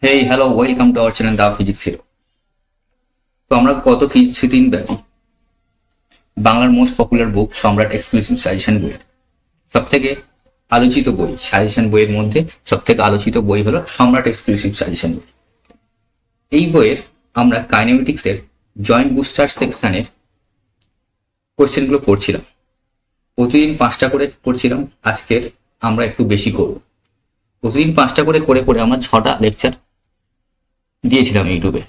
Hey hello welcome to our channel the physics hero. তো আমরা গত কিছুদিন ব্যাপী বাংলার মোস্ট পপুলার বুক সম্রাট এক্সক্লুসিভ সাজেশন বইয়ের সব থেকে আলোচিত বই সাজেশন বইয়ের মধ্যে সব থেকে আলোচিত বই হলো সম্রাট এক্সক্লুসিভ সাজেশন বই। এই বইয়ের আমরা কাইনেমেটিক্সের জয়েন্ট বুস্টার সেকশনের কোশ্চেনগুলো পড়ছিলাম। প্রতিদিন 5টা করে করছিলাম, আজকের আমরা একটু বেশি করব। প্রতিদিন 5টা করে করে করে আমরা 6টা লেকচার দিয়েছিলাম ইউটিউবে,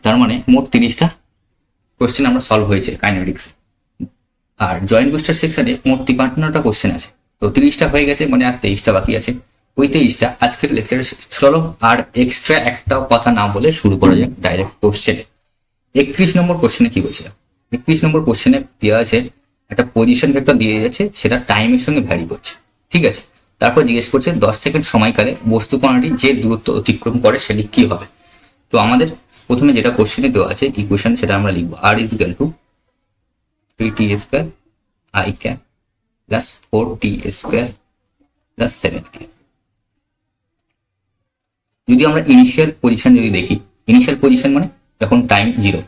তার মানে মোট 30টা কোশ্চেন আমরা সলভ হয়েছে কাইনেমেটিক্সে। আর জয়েন্ট বুস্টার সেকশনে মোট 53টা কোশ্চেন আছে, তো 30টা হয়ে গেছে, মানে আর 23টা বাকি আছে। ওই 23টা আজকের লেকচারে। চলো আর এক্সট্রা একটা কথা না বলে শুরু করা যাক ডাইরেক্ট কোশ্চেনে। 31 নম্বর কোশ্চেনে কি বলছিলাম? 31 নম্বর কোশ্চেনে দেওয়া আছে একটা পজিশন ভেক্টর দিয়ে যাচ্ছে, সেটা টাইমের সঙ্গে ভ্যারি করছে, ঠিক আছে। তারপর জিজ্ঞেস করছে 10 সেকেন্ড সময়কালে বস্তু কণাটি যে দূরত্ব অতিক্রম করে সেটি কি হবে। তো আমাদের প্রথমে যেটা কোশ্চেনে দেওয়া আছে ইকুয়েশন, সেটা আমরা লিখবো r is equal to 3t square i cap plus 4t square plus 7k। যদি আমরা ইনিশিয়াল পজিশন যদি দেখি, ইনিশিয়াল পজিশন মানে যখন টাইম 0,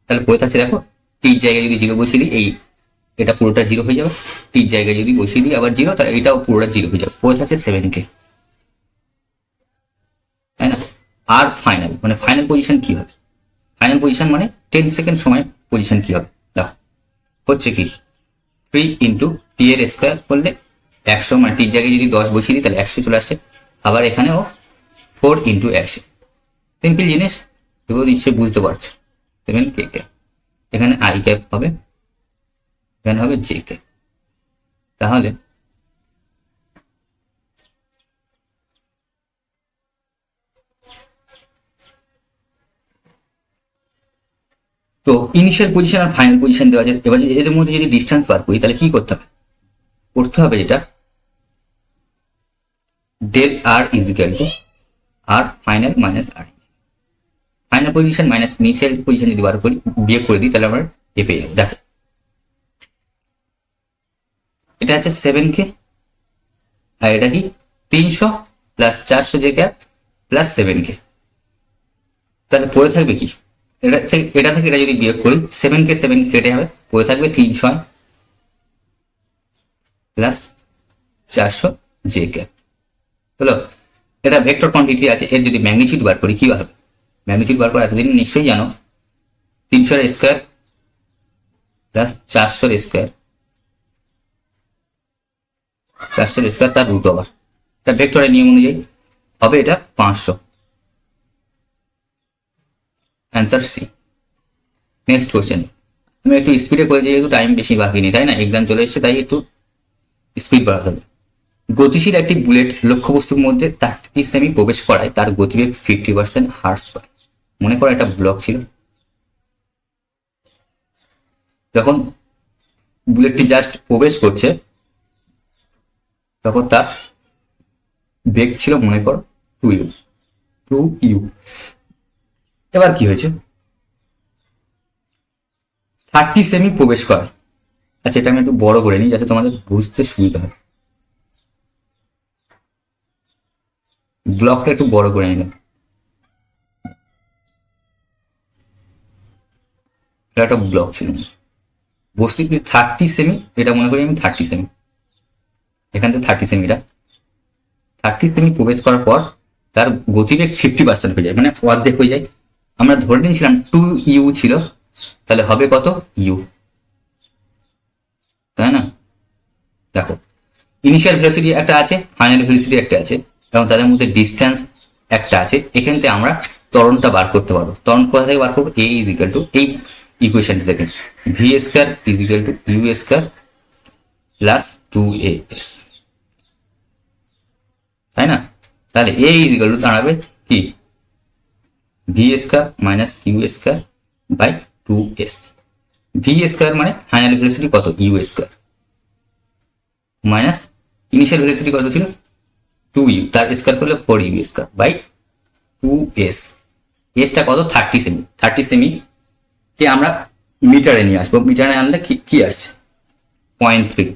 তাহলে পড়ে থাকছে দেখো টির জায়গায় যদি 0 বসিয়ে দিই, এটা পুরোটা 0 হয়ে যাবে। টির জায়গায় যদি বসিয়ে দিই আবার 0, তাহলে এটাও পুরোটা 0 হয়ে যাবে। পড়ে থাকছে 7k, তাই না। আর ফাইনাল মানে ফাইনাল পজিশন কি হবে? ফাইনাল পজিশন মানে 10 সেকেন্ড সময় পজিশন কি হবে? দেখো হচ্ছে কি 3 ইন্টু টি এর স্কোয়ার করলে 100, মানে টির জায়গায় যদি 10 বসিয়ে দিই তাহলে 100 চলে আসে। আবার এখানেও 4 ইন্টু 100, সিম্পল জিনিস, এগুলো নিশ্চয়ই বুঝতে পারছো। 7k এখানে আই ক্যাপ হবে, এখানে হবে জে ক্যাপ। তাহলে তো ইনিশিয়াল পজিশন আর ফাইনাল পজিশন দেওয়া যায়। এবার এদের মধ্যে যদি ডিস্টেন্স বার করি তাহলে কি করতে হবে? করতে হবে যেটা del r is equal to r final minus r। Final position minus initial position যদি বার করি, বিয়োগ করে দিই, তাহলে আমরা এ পেয়ে যাবো। দেখো এটা আছে 7k, আর এটা কি 300 প্লাস 400 যে গ্যাপ প্লাস 7k। তাহলে পড়ে থাকবে কি? এটা থেকে এটা যদি বিয়োগ করি 7k কেটে যাবে, পড়ে থাকবে 300 প্লাস 400 জে ক্যাপ। হলো, এটা ভেক্টর কোয়ান্টিটি আছে। এর যদি ম্যাগনিটিউড বার করি কি হবে? ম্যাগনিটিউড বার করে এতদিন নিশ্চয়ই জানো 300 স্কোয়ার প্লাস 400 স্কোয়ার, 400 স্কোয়ার তার রুট ওভার। এটা ভেক্টরের নিয়ম অনুযায়ী হবে এটা 500। Answer C. নেক্সট কোশ্চেন আমি একটু স্পিডে করে দিই, যেহেতু টাইম বেশি বাকি নেই, তাই না, এক্সাম চলে এসছে, তাই একটু স্পিড বাড়াতে হবে। গতিশীল একটি বুলেট লক্ষ্যবস্তুর মধ্যে 30 সেমি প্রবেশ করায় তার গতিবেগ 50% হ্রাস পায়। মনে করো একটা ব্লক ছিল, যখন বুলেটটি জাস্ট প্রবেশ করছে তখন তার বেগ ছিল মনে করো 2u। এবার কি হয়েছে? 30 সেমি প্রবেশ করে। আচ্ছা, এটা আমি একটু বড় করে নিই যাতে তোমাদের বুঝতে সুবিধা হয়। ব্লকটা একটু বড় করে নিলাম, এটা একটা ব্লক ছিল। বস্তু 30 সেমি, এটা মনে করি আমি 30 সেমি, এখান থেকে 30 সেমি, এটা 30 সেমি প্রবেশ করার পর তার গতিবেগ 50% হয়ে যায়, মানে অর্ধেক হয়ে যায়। আমরা ধরে নিয়েছিলাম 2u ছিল, তাহলে হবে কত? ইউ, তাই না। দেখো ইনিশিয়াল ভেলোসিটি একটা আছে, ফাইনাল ভেলোসিটি একটা আছে, এবং তাদের মধ্যে ডিস্টেন্স একটা আছে। এখান থেকে আমরা ত্বরণটা বার করতে পারবো। ত্বরণ কোথা থেকে বার করবো? এ ইজ ইকুয়াল টু এই ইকুয়েশনটি থেকে V square is equal to U square plus 2as, তাই না। তাহলে এ ইজ ইকুয়াল টু দাঁড়াবে কি? V square minus U square by 2s। V square মানে ফাইনাল ভেলোসিটি কত? U square minus initial velocity কত ছিল? 2u, তার স্কোয়ার করলে 4u স্কোয়ার বাই 2s। এসটা কত? 30 সেমি। 30 সেমি কে আমরা মিটারে নিয়ে আসবো। মিটারে আনলে কি আসছে? 0.3,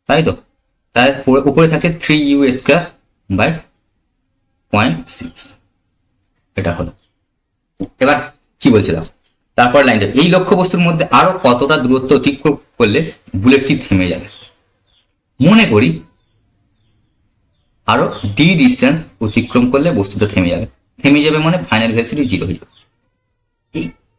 তাই তো। তাহলে উপরে থাকছে 3u স্কোয়ার বাই 0.6, এটা হলো। এবার কি বলছিলাম, তারপর লাইনটা, এই লক্ষ্যবস্তুর মধ্যে আরো কতটা দূরত্ব অতিক্রম করলে বুলেটটি থেমে যাবে। মনে করি আরো ডি ডিস্টেন্স অতিক্রম করলে বস্তুটা থেমে যাবে। থেমে যাবে মানে ফাইনাল ভেলোসিটি 0 হয়ে যাবে।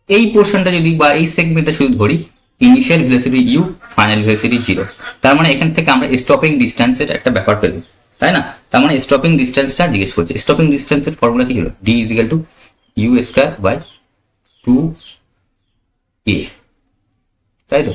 এই পোর্শনটা যদি বা এই সেগমেন্টটা শুধু ধরি, initial velocity U, final velocity 0, তার মানে এখান থেকে আমরা স্টপিং ডিস্টেন্সের একটা ব্যাপার পেলাম, তাই না? তার মানে স্টপিং ডিস্টেন্সটা জিজ্ঞেস করছে। স্টপিং ডিস্টেন্সের ফর্মুলা কি ছিল? D is equal to U square by 2a, তাই তো?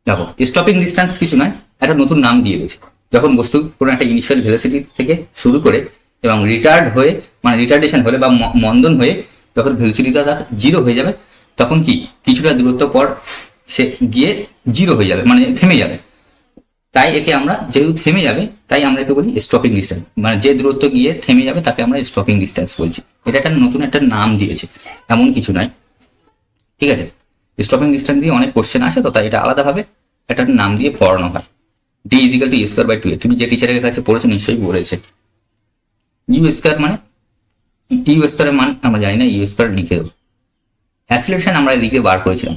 দেখো, স্টপিং ডিস্টেন্স কিছু নয়, একটা নতুন নাম দিয়ে দিয়েছে। যখন বস্তু কোনো একটা ইনিশিয়াল ভেলোসিটি থেকে শুরু করে এবং রিটার্ড হয়ে, মানে রিটার্ডেশন হলে বা মন্দন হয়ে যখন ভেলোসিটিটা তার 0 হয়ে যাবে, তখন কি কিছুটা দূরত্ব পর সে গিয়ে 0 হয়ে যাবে, মানে থেমে যাবে। তাই একে আমরা, যেহেতু থেমে যাবে, তাই আমরা একে বলি স্টপিং ডিস্টেন্স। মানে যে দূরত্ব গিয়ে থেমে যাবে তাকে আমরা স্টপিং ডিস্টেন্স বলছি। এটা একটা নতুন একটা নাম দিয়েছে, এমন কিছু নয়, ঠিক আছে? স্টপিং ডিস্টেন্স দিয়ে অনেক কোশ্চেন আসে, তো তাই এটা আলাদাভাবে একটা নাম দিয়ে পড়ানো হয়। D is equal to U square by 2a, তুমি যে টিচারের কাছে পড়েছো নিশ্চয়ই বলেছে। ইউ স্কয়ার মানে, ইউ স্কয়ারের মান আমরা জানি না, ইউ স্কয়ার লিখে দেবো। অ্যাসিলেশন আমরা এদিকে বার করেছিলাম,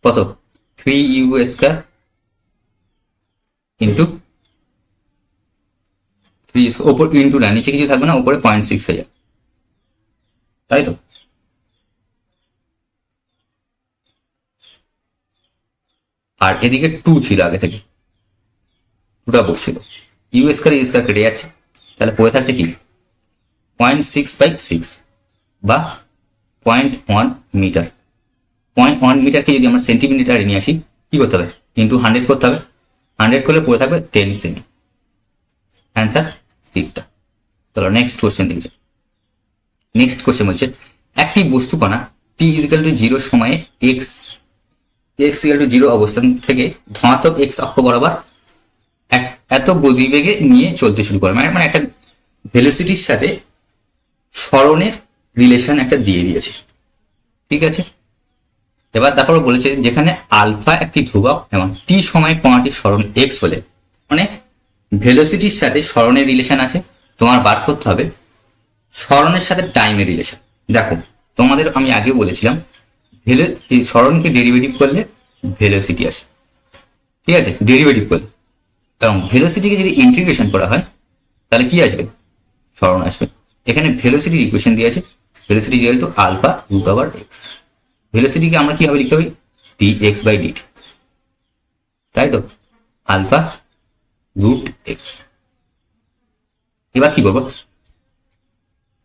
কত? 3u স্কয়ার ইন্টু 3 ওপর ইন্টু না, নিচে কিছু থাকবে না, উপরে 0.6 হয়ে যাবে, তাই তো? আর এদিকে 2 ছিল আগে থেকে, 2টা বসছিল। ইউ স্কয়ার কেটে যাচ্ছে, তাহলে পড়ে থাকছে কি 0.6 বাই 6 বা 0.1 মিটার। 0.1 মিটারকে যদি আমরা সেন্টিমিটারে নিয়ে আসি, কি করতে হবে? ইন্টু 100 করতে হবে। 100 করলে পড়ে থাকবে 10 সেমি। অ্যান্সার সিটটা। চলো নেক্সট কোশ্চেন দেখছি। নেক্সট কোশ্চেন হচ্ছে, একটি বস্তু কণা টি ইজিক্যাল টু 0 সময়ে এক্স ইজিক্যাল টু 0 অবস্থান থেকে ধনাত্মক এক্স অক্ষ বরাবর এত গতিবেগে নিয়ে চলতে শুরু করে। মানে একটা ভেলোসিটির সাথে সরণের রিলেশন একটা দিয়ে দিয়েছে, ঠিক আছে? এবার তারপর বলেছে, যেখানে আলফা একটি ধ্রুবক এবং টি সময় কণাটির সরণ এক্স হলে, মানে ভেলোসিটির সাথে সরণের রিলেশন আছে, তোমার বার করতে হবে সরণের সাথে টাইমের রিলেশন। দেখো, তোমাদের আমি আগে বলেছিলাম সরণকে ডেরিভেটিভ করলে ভেলোসিটি আসে, ঠিক আছে? ডেরিভেটিভ করলে, এবং ভেলোসিটিকে যদি ইন্টিগ্রেশন করা হয় তাহলে কি আসবে? সরণ আসবে। এখানে ভেলোসিটির ইকুয়েশন দিয়ে আছে, velocity equal to alpha root over x. ভেলোসিটিকে আমরা কিভাবে লিখতে হবে? ডি এক্স বাই ডিটি, তাই তো? Alpha root X. এবার কি করবো?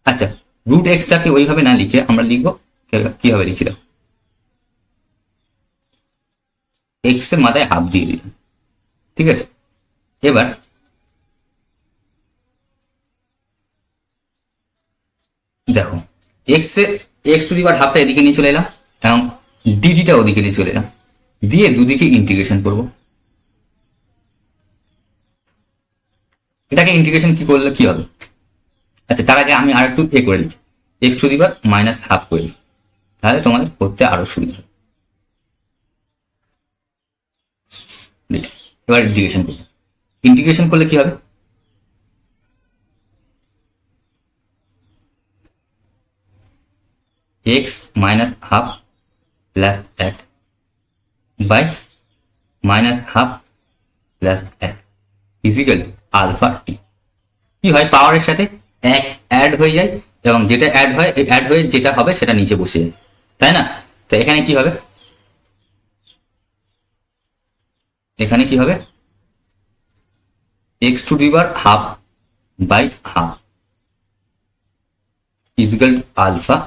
আচ্ছা, রুট এক্সটাকে ওইভাবে না লিখে আমরা লিখবো কিভাবে লিখছিলাম, এক্স এর মাথায় হাফ দিয়ে দিলাম, ঠিক আছে? এবার দেখো, এক্স টু দি পাওয়ার হাফটা এদিকে নিয়ে চলে এলাম এবং ডিডিটা ওদিকে নিয়ে চলে এলাম, দিয়ে দুদিকে ইন্টিগ্রেশন করব। এটাকে ইন্টিগ্রেশন কি করলে কি হবে? আচ্ছা, তার আগে আমি আর একটু করে লিখি, x to the power minus half করে লিখি, তাহলে তোমাদের করতে আরো সুবিধা হবে। এবার ইন্টিগ্রেশন করবো। ইন্টিগ্রেশন করলে কি হবে? X minus half plus 1 by minus half plus 1 is equal to alpha T. কি হয়? পাওয়ারের সাথে 1 অ্যাড হয়ে যায়, এবং যেটা অ্যাড হয়ে যেটা হবে সেটা নিচে বসে যায়, তাই না? তো এখানে কি হবে? এখানে কি হবে? X to the power half by half is equal to alpha.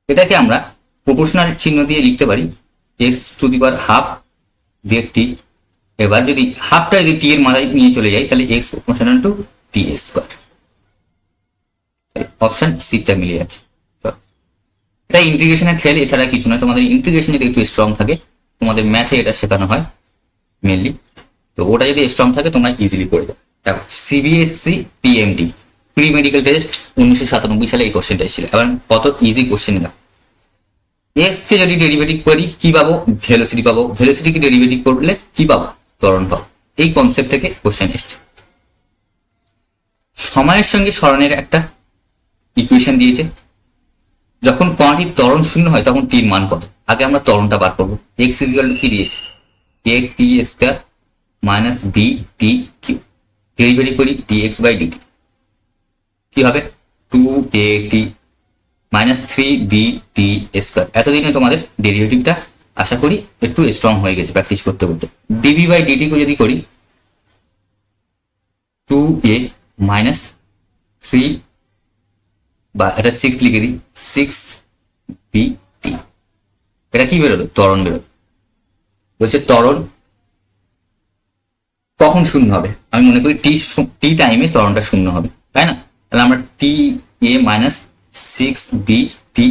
এটাকে আমরা প্রপোর্শনাল চিহ্ন দিয়ে লিখতে পারি, X to the power half দিয়ে টি। এবার যদি হাফটা যদি টি এর মাথায় নিয়ে চলে যাই, তাহলে x proportional to T square. Option সিটা মিলে যাচ্ছে। এটা ইন্টিগ্রেশনের খেল, এছাড়া কিছু নয়। তোমাদের ইন্টিগ্রেশন যদি একটু স্ট্রং থাকে, তোমাদের ম্যাথে এটা শেখানো হয় মেনলি, তো ওটা যদি স্ট্রং থাকে তোমরা ইজিলি করে যাও। দেখো, CBSE PMT pre medical test 1997 সালে এই কোশ্চেনটা এসেছিল। এবার কত ইজি কোশ্চেন। দাও, এক্স কে যদি ডেরিভেটিভ করি কি পাবো? ভেলোসিটি পাবো। ভেলোসিটিকে ডেরিভেটিভ করলে কি পাবো? ত্বরণ পাবো। এই কনসেপ্ট থেকে কোশ্চেন এসছে। সময়ের সঙ্গে সরণের একটা ইকুয়েশন দিয়েছে। যখন কণাটির ত্বরণ শূন্য হয় তখন টির মান কত? আগে আমরা ত্বরণটা বার করবো। এক্স ইকুয়াল টু কি দিয়েছে? A t square minus b t cube. Derivative করি dx বাই dt কি হবে? 2at minus 3bt square. এতদিনে তোমাদের ডেরিভেটিভটা আশা করি একটু স্ট্রং হয়ে গেছে প্র্যাকটিস করতে করতে। ডিবি বাই ডিটি কে যদি করি 2a মাইনাস 3 বা এটা 6 লিখে দিই 6bt। এটা কি বেরোলো? ত্বরণ বেরোলো। বলছে ত্বরণ কখন শূন্য হবে? আমি মনে করি টি টাইমে ত্বরণটা শূন্য হবে, তাই না? তাহলে আমরা টি এ মাইনাস 6bt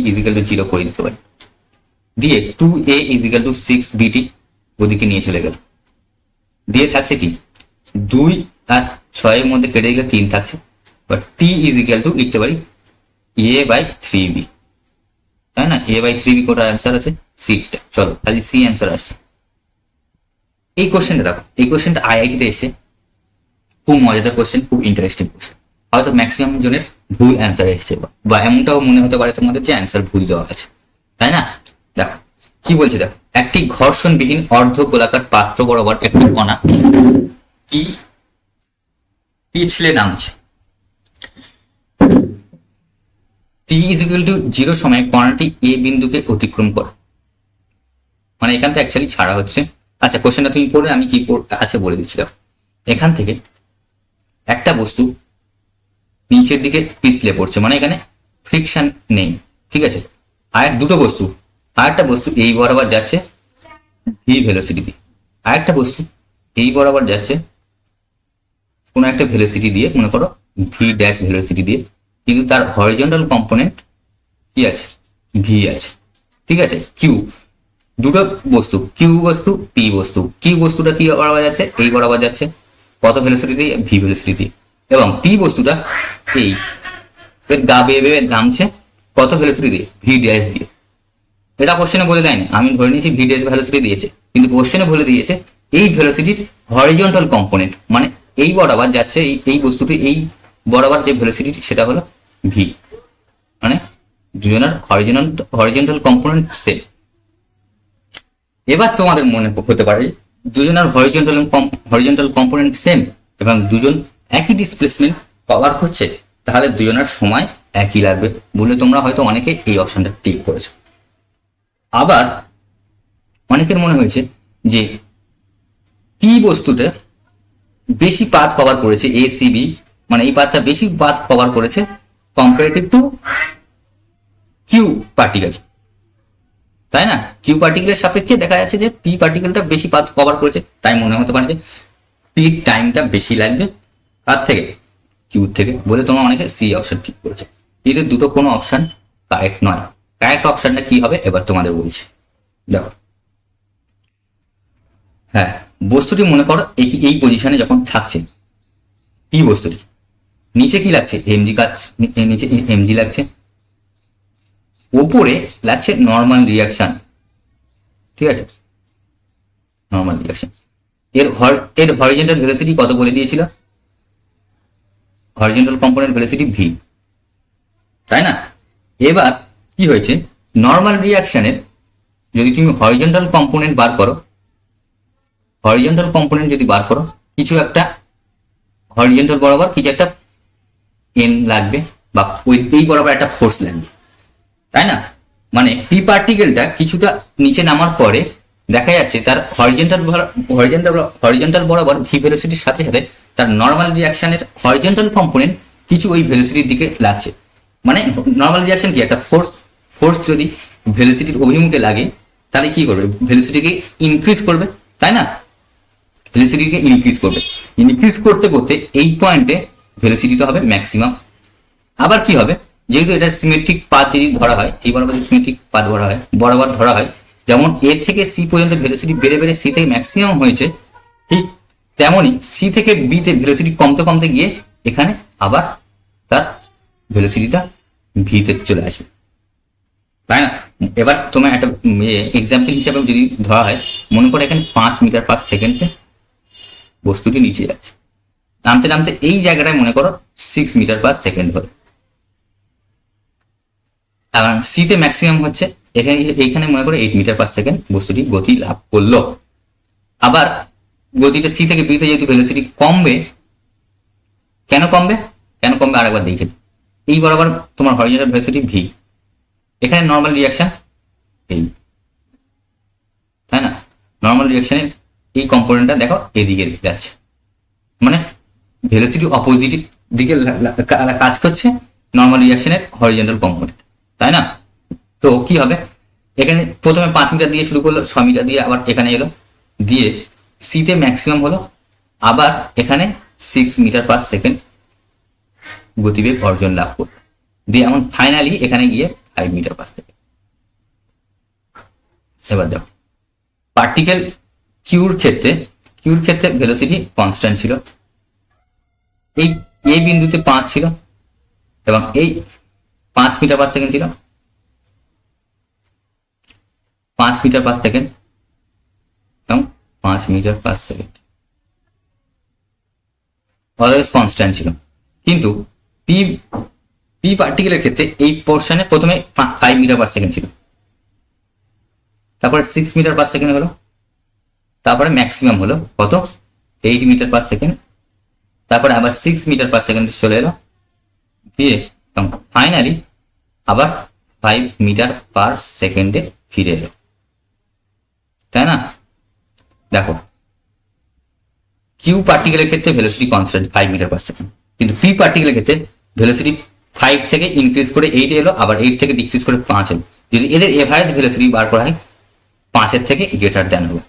ইজিক্যাল টু 0 করে দিতে পারি। দিয়ে 2a ইজিক্যাল টু 6bt ওদিকে নিয়ে চলে গেল। দিয়ে থাকছে কি 2 আর 6 এর মধ্যে কেটে গেলে 3 থাকছে। বা টি ইজিক্যাল টু লিখতে পারি a বাই 3b, তাই না? a বাই 3b কোটার অ্যান্সার আছে সিটা। চলো খালি সি অ্যান্সার আসছে। এই কোশ্চেনটা দেখো, এই কোশ্চেনটা আইআইটিতে এসে খুব মজাদার কোশ্চেন, খুব ইন্টারেস্টিং কোশ্চেন। হয়তো ম্যাক্সিমাম জনের ভুল অ্যান্সার এসেছে বা এমনটাও মনে হতে পারে তোমাদের যে অ্যান্সার ভুল দেওয়া আছে, তাই না? দেখো কি বলছে, দেখো একটি ঘর্ষণবিহীন অর্ধ গোলাকার পাত্র বরাবর একটি কণা পিছলে নামছে। টি ইজ ইকুয়াল টু 0 সময়ে কণাটি এ বিন্দুকে অতিক্রম করে। মানে এখান থেকে অ্যাকচুয়ালি ছাড়া হচ্ছে। আচ্ছা কোশ্চেনটা তুমি পড়ে আমি কি আছে বলে দিচ্ছিলাম। এখান থেকে একটা বস্তু নিচের দিকে পিছলে পড়ছে, মানে এখানে ফ্রিকশন নেই, ঠিক আছে? আর দুটো বস্তু, আরেকটা বস্তু এই বরাবর যাচ্ছে ভি ভেলোসিটি দিয়ে, আরেকটা বস্তু এই বরাবর যাচ্ছে কোনো একটা ভেলোসিটি দিয়ে, মনে করো ভি ড্যাশ ভেলোসিটি দিয়ে, কিন্তু তার হরিজন্টাল কম্পোনেন্ট কি আছে? ভি আছে, ঠিক আছে? কিউ দুটো বস্তু, কিউ বস্তু পি বস্তু। কিউ বস্তুটা কি বরাবর যাচ্ছে? এই বরাবর যাচ্ছে কত ভেলোসিটি দিয়ে? ভি ভেলোসিটি দিয়ে। এবং পি বস্তুটা এই গা বেয়ে বেয়ে নামছে কত ভেলোসিটি দিয়ে? ভি ড্যাশ দিয়ে। এটা কোশ্চেনে বলে দেয়নি, আমি ধরে নিয়েছি ভি ড্যাশ ভেলোসিটি দিয়েছে, কিন্তু কোশ্চেনে বলে দিয়েছে এই ভেলোসিটির হরিজন্টাল কম্পোনেন্ট, মানে এই বরাবর যাচ্ছে এই বস্তুটি এই বরাবর যে ভেলোসিটি সেটা হলো ভি, মানে দুজনের হরিজন্টাল কম্পোনেন্ট সেম। এবার তোমাদের মনে হতে পারে দুজনের হরিজন্টাল কম্পোনেন্ট সেম এবং দুজন একই ডিসপ্লেসমেন্ট কভার করছে, তাহলে দুজনের সময় একই লাগবে বলে তোমরা হয়তো অনেকে এই অপশনটা টিক করেছো। আবার অনেকের মনে হয়েছে যে পি বস্তুটা বেশি পাথ কভার করেছে, এ সি বি, মানে এই পাথটা বেশি পাথ কভার করেছে কম্পারেটিভ টু কিউ পার্টিকেল, তাই না? কিউ পার্টিকেলের সাপেক্ষে দেখা যাচ্ছে যে পি পার্টিকেলটা বেশি পাথ কভার করেছে, তাই মনে হতে পারে যে পি টাইমটা বেশি লাগবে তার থেকে, কিউ থেকে, বলে তোমরা অনেকে সি অপশন ঠিক করেছে। কিন্তু দুটো কোনো অপশন কারেক্ট নয়। কারেক্ট অপশনটা কি হবে এবার তোমাদের বলছি। দেখো, হ্যাঁ বস্তুটি মনে করো এই পজিশনে যখন থাকছে, পি বস্তুটি নিচে কি লাগছে? এমজি কাজ, নিচে এমজি লাগছে, ওপরে লাগছে নর্মাল রিয়াকশন, ঠিক আছে? Normal reaction. এর হরিজন্টাল ভেলোসিটি কত বলে দিয়েছিল? হরিজন্টাল কম্পোনেন্ট ভেলোসিটি ভি, তাই না? এবার কি হয়েছে, নর্মাল রিয়াকশনের যদি তুমি হরিজন্টাল কম্পোনেন্ট বার করো, হরিজন্টাল কম্পোনেন্ট যদি বার করো, কিছু একটা হরিজন্টাল বরাবর কিছু একটা এন লাগবে বা এই বরাবর একটা ফোর্স লাগবে, তাই না? মানে পি পার্টিকেলটা কিছুটা নিচে নামার পরে দেখা যাচ্ছে তার হরিজন্টাল বরাবর ভি ভেলোসিটির সাথে সাথে তার নর্মাল রিয়াকশনের হরিজন্টাল কম্পোনেন্ট কিছু ওই ভেলোসিটির দিকে লাগছে। মানে নর্মাল রিয়াকশন কি? একটা ফোর্স যদি ভেলোসিটির অভিমুখে লাগে তাহলে কি করবে? ভেলোসিটিকে ইনক্রিজ করবে, তাই না? ভেলোসিটিকে ইনক্রিজ করতে করতে এই পয়েন্টে ভেলোসিটিটা হবে ম্যাক্সিমাম। আবার কি হবে, যেহেতু এটা সিমেট্রিক পাথ যদি ধরা হয়, এই বরাবর সিমেট্রিক পাথ বরাবর ধরা হয়, যেমন এ থেকে সি পর্যন্ত ভেলোসিটি বেড়ে বেড়ে সি থেকে ম্যাক্সিমাম হয়েছে, ঠিক তেমনই সি থেকে বি তে ভেলোসিটি কমতে কমতে গিয়ে এখানে আবার তার ভেলোসিটিটা ভিতে চলে আসবে, তাই না? এবার তোমার একটা এক্সাম্পল হিসাবে যদি ধরা হয়, মনে করো এখানে 5 মিটার পার সেকেন্ডে বস্তুটি নিচে যাচ্ছে, নামতে নামতে এই জায়গাটায় মনে করো 6 মিটার/সেকেন্ড হলো, এবং সিতে ম্যাক্সিমাম হচ্ছে এইখানে মনে করো 8 মিটার/সেকেন্ড বস্তুটি গতি লাভ করলো। আবার গতিটা সি থেকে বিতে যেহেতু ভেলোসিটি কমবে, কেন কমবে আরেকবার দেখে। এই বরাবর তোমার হরিজন্টাল ভেলোসিটি ভি, এখানে নর্মাল রিয়াকশন এই, তাই না? নর্মাল রিয়াকশনের এই কম্পোনেন্টটা দেখো এদিকে যাচ্ছে, মানে ভেলোসিটি অপোজিট দিকে কাজ করছে নর্মাল রিয়াকশনের হরিজন্টাল কম্পোনেন্ট, তাই না? তো কি হবে, এখানে প্রথমে 5 মিটার দিয়ে শুরু করলো, 6 মিটার দিয়ে আবার এখানে এলো, দিয়ে সিতে ম্যাক্সিমাম হলো, আবার এখানে 6 মিটার/সেকেন্ড গতিবেগ অর্জন লাভ করলো, দিয়ে এমন ফাইনালি এখানে গিয়ে 5 মিটার/সেকেন্ড। এবার দেখো পার্টিকেল কিউর ক্ষেত্রে ভেলোসিটি কনস্ট্যান্ট ছিল, এই বিন্দুতে 5 ছিল এবং এই 5 মিটার/সেকেন্ড ছিল, 5 মিটার/সেকেন্ড এবং 5 মিটার/সেকেন্ড অলওয়েজ কনস্ট্যান্ট ছিল। কিন্তু পি পার্টিকেলের ক্ষেত্রে এই পোর্শনে প্রথমে 5 মিটার/সেকেন্ড ছিল, তারপরে 6 মিটার/সেকেন্ড হলো, তারপরে ম্যাক্সিমাম হলো কত 8 মিটার/সেকেন্ড, তারপরে আবার 6 মিটার/সেকেন্ড চলে এলো, দিয়ে ফাইনালি আবার 5 মিটার/সেকেন্ডে ফিরে এলো, তাই না? দেখো কিউ পার্টিকেলের ক্ষেত্রে ভেলোসিটি কনস্ট্যান্ট 5 মিটার/সেকেন্ড, কিন্তু পি পার্টিকেলের ক্ষেত্রে ভেলোসিটি 5 থেকে ইনক্রিজ করে 8 এলো, আবার 8 থেকে ডিক্রিজ করে 5 এলো। যদি এদের এভারেজ ভেলোসিটি বার করা হয় 5-এর থেকে গ্রেটার দেন হবে,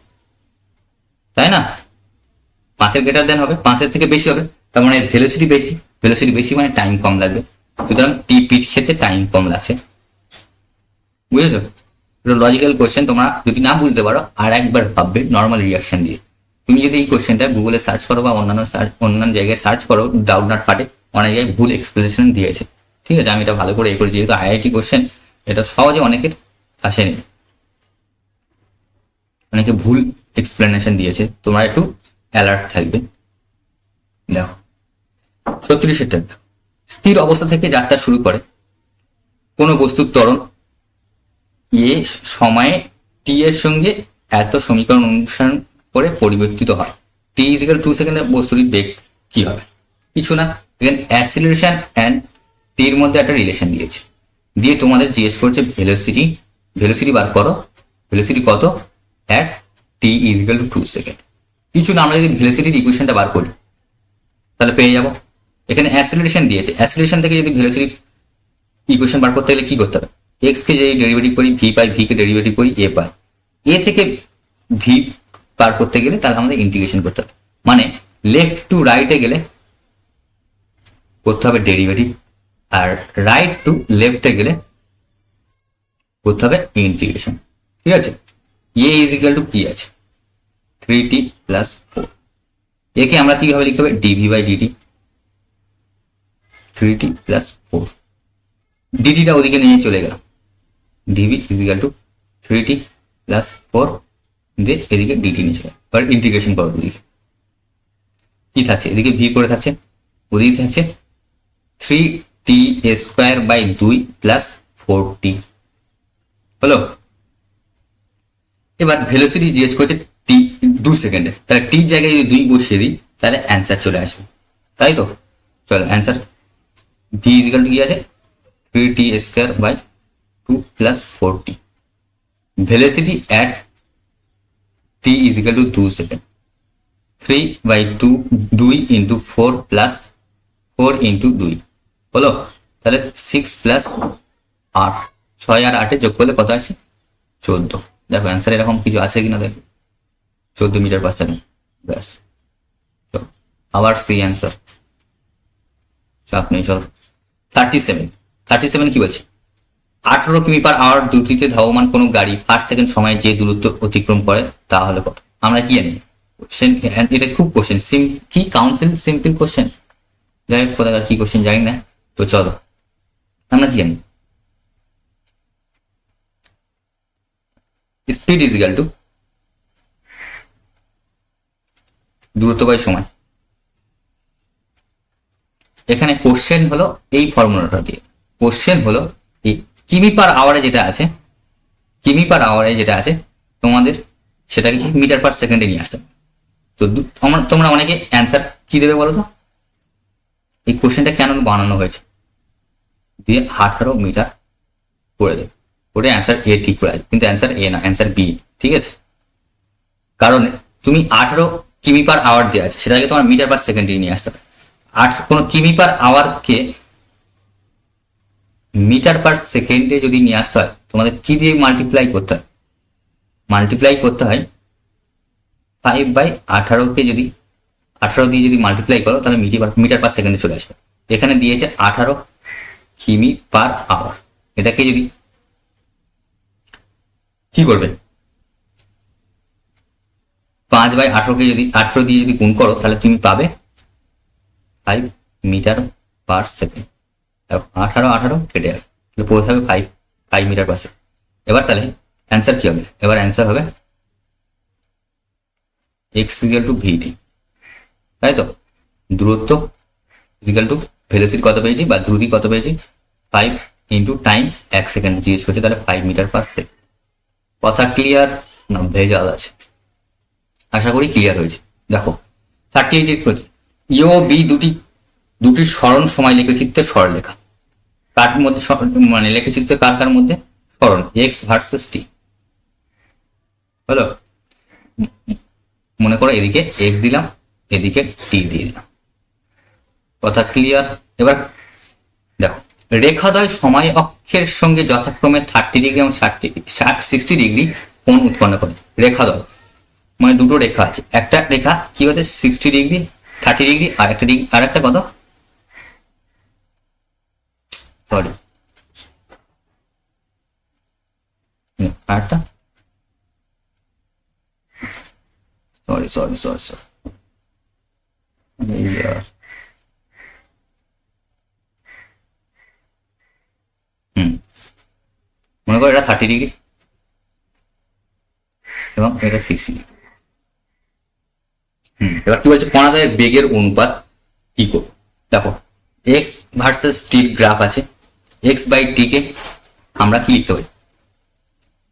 তাই না? 5-এর গ্রেটার দেন হবে, 5-এর থেকে বেশি হবে, তার মানে ভেলোসিটি বেশি মানে টাইম কম লাগবে, সুতরাং পির ক্ষেত্রে টাইম কম লাগছে। বুঝেছো? লজিক্যাল কোয়েশ্চেন, তোমরা যদি না বুঝতে পারো আর একবার ভাববে নর্মাল রিয়াকশন দিয়ে। তুমি যদি এই কোয়েশ্চেনটা গুগলে সার্চ করো বা অন্যান্য জায়গায় সার্চ করো, ডাউট নট ফাটে, অনেক জায়গায় ভুল এক্সপ্লেনেশন দিয়েছে, ঠিক আছে? আমি এটা ভালো করে করি, যেহেতু আইআইটি কোয়েশ্চেন, এটা সহজে অনেকের আসেনি, অনেকে ভুল এক্সপ্লেনেশন দিয়েছে, তোমরা একটু অ্যালার্ট থাকবে। দেখো 36 স্থির অবস্থা থেকে যাত্রা শুরু করে কোনো বস্তুর ত্বরণ এ সময়ে টি এর সঙ্গে এত সমীকরণ অনুসরণ করে পরিবর্তিত হয়। টি ইজিক্যাল 2 সেকেন্ডে বস্তুটির বেগ কি হবে? কিছু না, এখানে অ্যাক্সিলারেশন অ্যান্ড টির মধ্যে একটা রিলেশন দিয়েছে, দিয়ে তোমাদের জিজ্ঞেস করছে ভেলোসিটি বার করো, ভেলোসিটি কত at T is equal to 2 second. কিছু না, আমরা যদি ভেলোসিটির ইকুয়েশনটা বার করি তাহলে পেয়ে যাব। এখানে অ্যাক্সিলারেশন দিয়েছে, অ্যাক্সিলারেশন থেকে যদি ভেলোসিটির ইকুয়েশন বার করতে গেলে কি করতে হবে? এক্স কে যদি ডেরিভেটিভ করি ভি পাই, ভি কে ডেরিভেটিভ করি এ পাই, এ থেকে ভি পার করতে গেলে তাহলে আমাদের ইন্টিগ্রেশন করতে হবে, মানে লেফট টু রাইটে গেলে করতে হবে ডেরিভেটিভ, আর রাইট টু লেফটে গেলে করতে হবে ইন্টিগ্রেশন, ঠিক আছে? এ ইজ ইকুয়াল টু কি আছে 3t + 4, একে আমরা কিভাবে লিখতে হবে dv/dt, 3t + 4, ডিটিটা ওদিকে নিয়ে চলে গেল, dv is equal to 3t + 4, দিয়ে এদিকে ডিটি নিয়ে চলে, এবার ইন্টিগ্রেশন করো, দুদিকে কি থাকছে, এদিকে ভি পড়ে থাকছে, ওদিকে থাকছে 3t²/2 + 4t হলো। এবার ভেলোসিটি জিজ্ঞেস করছে টি 2 সেকেন্ডে, তাহলে টির জায়গায় যদি 2 বসিয়ে দিই তাহলে অ্যান্সার চলে আসবে, তাই তো? চলো অ্যান্সার ভি ইজিক্যাল টু কি আছে 3t²/2 + 4t, velocity at T is equal to 2 second, 3/2 × 4 + 4 × 2 হলো, তাহলে 6 + 8, 6 আর 8 যোগ করলে কত আছে 14। দেখো অ্যান্সার এরকম কিছু আছে কিনা দেখো, 14 মিটার/সেকেন্ড, ব্যাস। আবার সেই অ্যান্সার, চাপ নেই। চলো 37 কি বলছে? 18 কিমি/আওয়ার দ্রুতিতে ধাবমান কোনো গাড়ি ফার্স্ট সেকেন্ড সময়ে যে দূরত্ব অতিক্রম করে তা হলে কত? আমরা কি জানি এটা খুব কোশ্চেন, কি কাউন্সিল সিম্পল কোশ্চেন, যাই হোক কোথাকার কি কোশ্চেন জানি না। তো চলো আমরা কি জানি, স্পিড ইজ ইকুয়াল টু দূরত্ব বাই সময়, এখানে কোশ্চেন হলো এই ফর্মুলাটা দিয়ে, কোশ্চেন হলো এই কিমি পার আওয়ারে যেটা আছে, কিমি পার আওয়ারে যেটা আছে তোমাদের সেটাকে কি মিটার পার সেকেন্ডে নিয়ে আসতে হবে। তো তোমরা অনেকে অ্যান্সার কি দেবে বলো তো, এই কোশ্চেনটা কেন বানানো হয়েছে দিয়ে 18 মিটার করে দেবে, করে অ্যান্সার এ ঠিক করে আছে, কিন্তু অ্যান্সার এ না, অ্যান্সার বি। ঠিক আছে, কারণ তুমি 18 কিমি পার আওয়ার দেওয়া আছে, সেটাকে তোমার মিটার পার সেকেন্ডে নিয়ে আসতে হবে। কোনো কিমি পার আওয়ারকে মিটার পার সেকেন্ডে যদি নিয়ে আসতে হয় তোমাদের কি দিয়ে মাল্টিপ্লাই করতে হয়, মাল্টিপ্লাই করতে হয় 5/18 যদি 18 দিয়ে যদি মাল্টিপ্লাই করো তাহলে মিটার পার সেকেন্ডে চলে আসবে। এখানে দিয়েছে 18 কিমি পার আওয়ার, এটাকে যদি কি করবে 5/18কে যদি 18 দিয়ে যদি গুণ করো তাহলে তুমি পাবে 5 মিটার পার সেকেন্ড। 18 কেটে যাবে, তাহলে পড়ে থাকবে 5 মিটার পার সেকেন্ড। এবার তাহলে অ্যান্সার কি হবে, এবার অ্যান্সার হবে x ইকুয়াল টু ভিটি, তাই তো। দূরত্ব ইকুয়াল টু ভেলোসিটি কত পেয়েছি বা দ্রুতি কত পেয়েছি, 5 ইন্টু টাইম 1 সেকেন্ড জিজ্ঞেস করছে, তাহলে 5 মিটার পার সেকেন্ড। কথা ক্লিয়ার না ভেজাল আছে? আশা করি ক্লিয়ার হয়েছে। দেখো 38 ইও বি দুটি স্মরণ সময় লেখচিত্রের সরলরেখা, কার মধ্যে মানে লেখচিত্র কার মধ্যে স্মরণ, এক্স ভার্সেস টি। হলো, মনে করো এদিকে এক্স দিলাম, এদিকে টি দিয়ে দিলাম। কথা ক্লিয়ার? এবার দেখো রেখাদ্বয় সময় অক্ষের সঙ্গে যথাক্রমে 30 ডিগ্রি এবং 60 ডিগ্রি কোণ উৎপন্ন করে। রেখাদ্বয় মানে দুটো রেখা আছে, একটা রেখা কি হচ্ছে 60 ডিগ্রি 30 ডিগ্রি, আর একটা কত, সরি আরেকটা, সরি সরি সরি সরি মনে করো এটা 30 ডিগ্রি এবং এটা 60 ডিগ্রি। এবার কি বলছে, কণাদ্বয়ের বেগের অনুপাত কি করবো। দেখো এক্স ভার্সেস টির গ্রাফ আছে, এক্স বাই টি কে আমরা কি লিখতে পারি,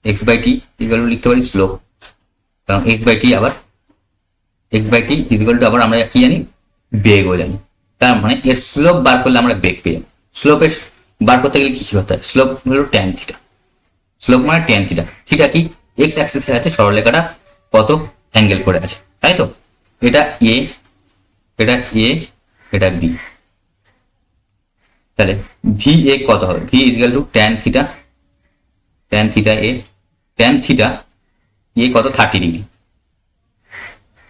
X by T equal to লিখতে পারি স্লোপ, কারণ এক্স বাই টি আবার X by T equal to আবার আমরা কি জানি বেগও জানি, তার মানে এর স্লোপ বার করলে আমরা বেগ পেয়ে যাবো। স্লোপের বার করতে গেলে কি হতে হয়, স্লোপ হলো ট্যান থিটা, স্লোপ মানে ট্যান থিটা, থিটা কি এক্স অ্যাক্সিসের সাথে সরলরেখাটা কত অ্যাঙ্গেল করে আছে, তাই তো। এটা এ, এটা এ, এটা বি, তাহলে ভি এ কত হবে, v equal to tan theta, tan theta এ, ট্যান থিটা এ কত 30 degree,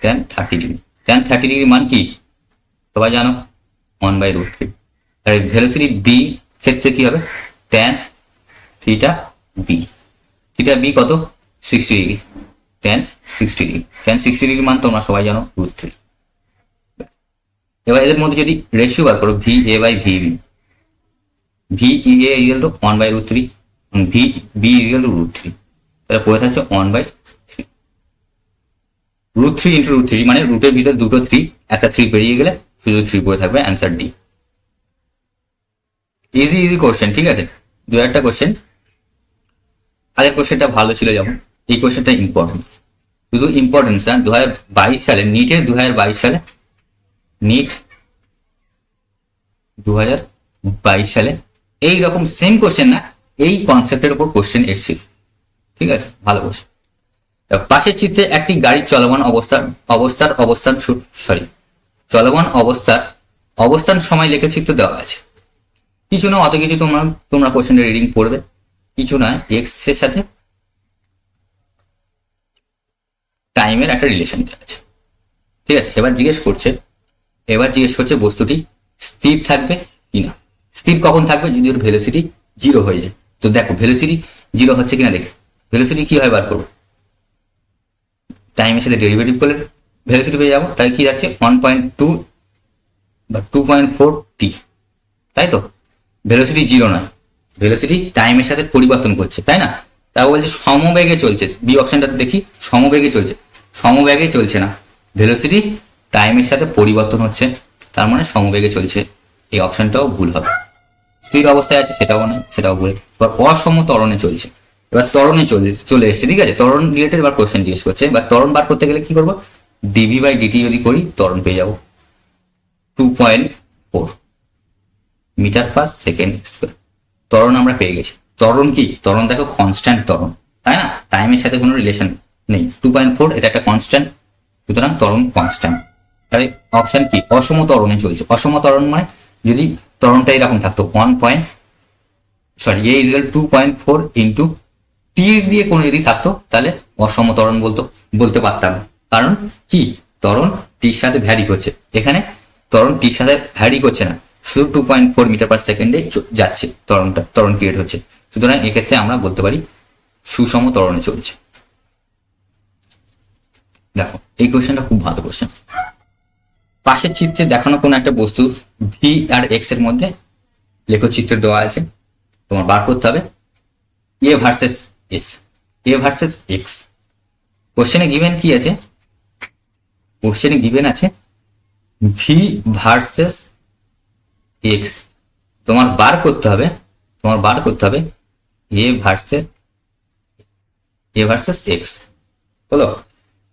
tan 30 degree, tan 30 degree মান কি সবাই জানো 1/√3। তাহলে ভেলোসিটি বি ক্ষেত্রে কি হবে, tan theta B, theta B কত 60 degree, tan 60 degree, tan 60 degree মান তোমরা সবাই জানো √3। এবার এদের মধ্যে যদি রেশিও বার করো V A by V B, V A equal to 1/√3, V B equal to √3, তাহলে পড়ে থাকছে 1/3, √3 ইন্টু √3 মানে রুটের ভিতরে দুটো 3, একটা 3 বেরিয়ে গেলে শুধু 3 পড়ে থাকবে, answer D. Easy easy question, ঠিক আছে। দু একটা কোশ্চেন, আগের কোশ্চেনটা ভালো ছিল, যেমন এই কোশ্চেনটা ইম্পর্টেন্স, শুধু ইম্পর্টেন্স না, 2022 সালে নিটের 2022 সালে নিট 2022 সালে এইরকম সেম কোশ্চেন না, এই কনসেপ্টের উপর কোশ্চেন এসেছিল, ঠিক আছে, ভালো কোশ্চেন। পাশের চিত্রে একটি গাড়ির চলমান অবস্থান সময় লেখচিত্র দেওয়া আছে। কিছু না, অত কিছু তোমরা কোশ্চেনটা রিডিং পড়বে, কিছু না, এক্স এর সাথে টাইমের একটা রিলেশন দেওয়া আছে, ঠিক আছে। এবার জিজ্ঞেস করছে বস্তুটি স্থির থাকবে কিনা। স্থির কখন থাকবে, যদি ওর ভেলোসিটি 0 হয়ে যায়। তো দেখো ভেলোসিটি 0 হচ্ছে কিনা দেখো, ভেলোসিটি কি হয় বার করবো, টাইমের সাথে ডেরিভেটিভ করলে ভেলোসিটি পেয়ে যাবো, তাই কি যাচ্ছে 1.2 বা 2.4 টি, তাই তো। ভেলোসিটি 0 নয়, ভেলোসিটি টাইমের সাথে পরিবর্তন করছে, তাই না। তাও বলছে সমবেগে চলছে, বি অপশনটা দেখি, সমবেগে চলছে না, ভেলোসিটি টাইমের সাথে পরিবর্তন হচ্ছে, তার মানে সমবেগে চলছে, এই অপশনটাও ভুল হবে। স্থির অবস্থায় আছে সেটাও নয়, সেটাও ভুল। এবার অসম ত্বরণে চলছে, এবার ত্বরণে চলে এসছে, ঠিক আছে। ত্বরণ রিলেটেড এবার কোশ্চেন জিজ্ঞেস করছে। এবার ত্বরণ বার করতে গেলে কি করবো, ডিভি বাই ডিটি যদি করি ত্বরণ পেয়ে যাবো 2.4 মিটার পার সেকেন্ড স্কোয়ার। ত্বরণ আমরা পেয়ে গেছি। ত্বরণ কি, ত্বরণ দেখো কনস্ট্যান্ট ত্বরণ, তাই না, টাইমের সাথে কোনো রিলেশন নেই। 2.4 এটা একটা কনস্ট্যান্ট, সুতরাং ত্বরণ কনস্ট্যান্ট। তাহলে অপশন কি, অসম ত্বরণে চলছে। অসম ত্বরণ মানে যদি ত্বরণটা এরকম থাকতো 2.4 ইন্টু টি দিয়ে কোনো যদি থাকতো তাহলে অসম ত্বরণ বলতে পারতাম। কারণ কি, ত্বরণ টির সাথে ভ্যারি করছে, এখানে ত্বরণ টির সাথে ভ্যারি করছে না, শুধু 2.4 মিটার পার সেকেন্ডে যাচ্ছে ত্বরণ ক্রিয়েট হচ্ছে। সুতরাং এক্ষেত্রে আমরা বলতে পারি সুষম ত্বরণে চলছে। দেখো এই কোশ্চেনটা খুব ভালো কোশ্চেন। পাশের চিত্রে দেখানো কোনো একটা বস্তু ভি আর এক্স এর মধ্যে লেখচিত্র দেওয়া আছে, তোমার বার করতে হবে এ ভার্সেস এক্স। কোশ্চেনে গিভেন কি আছে, কোশ্চেনে গিভেন আছে ভি ভার্সেস এক্স। তোমার বার করতে হবে এ ভার্সেস এক্স। বলো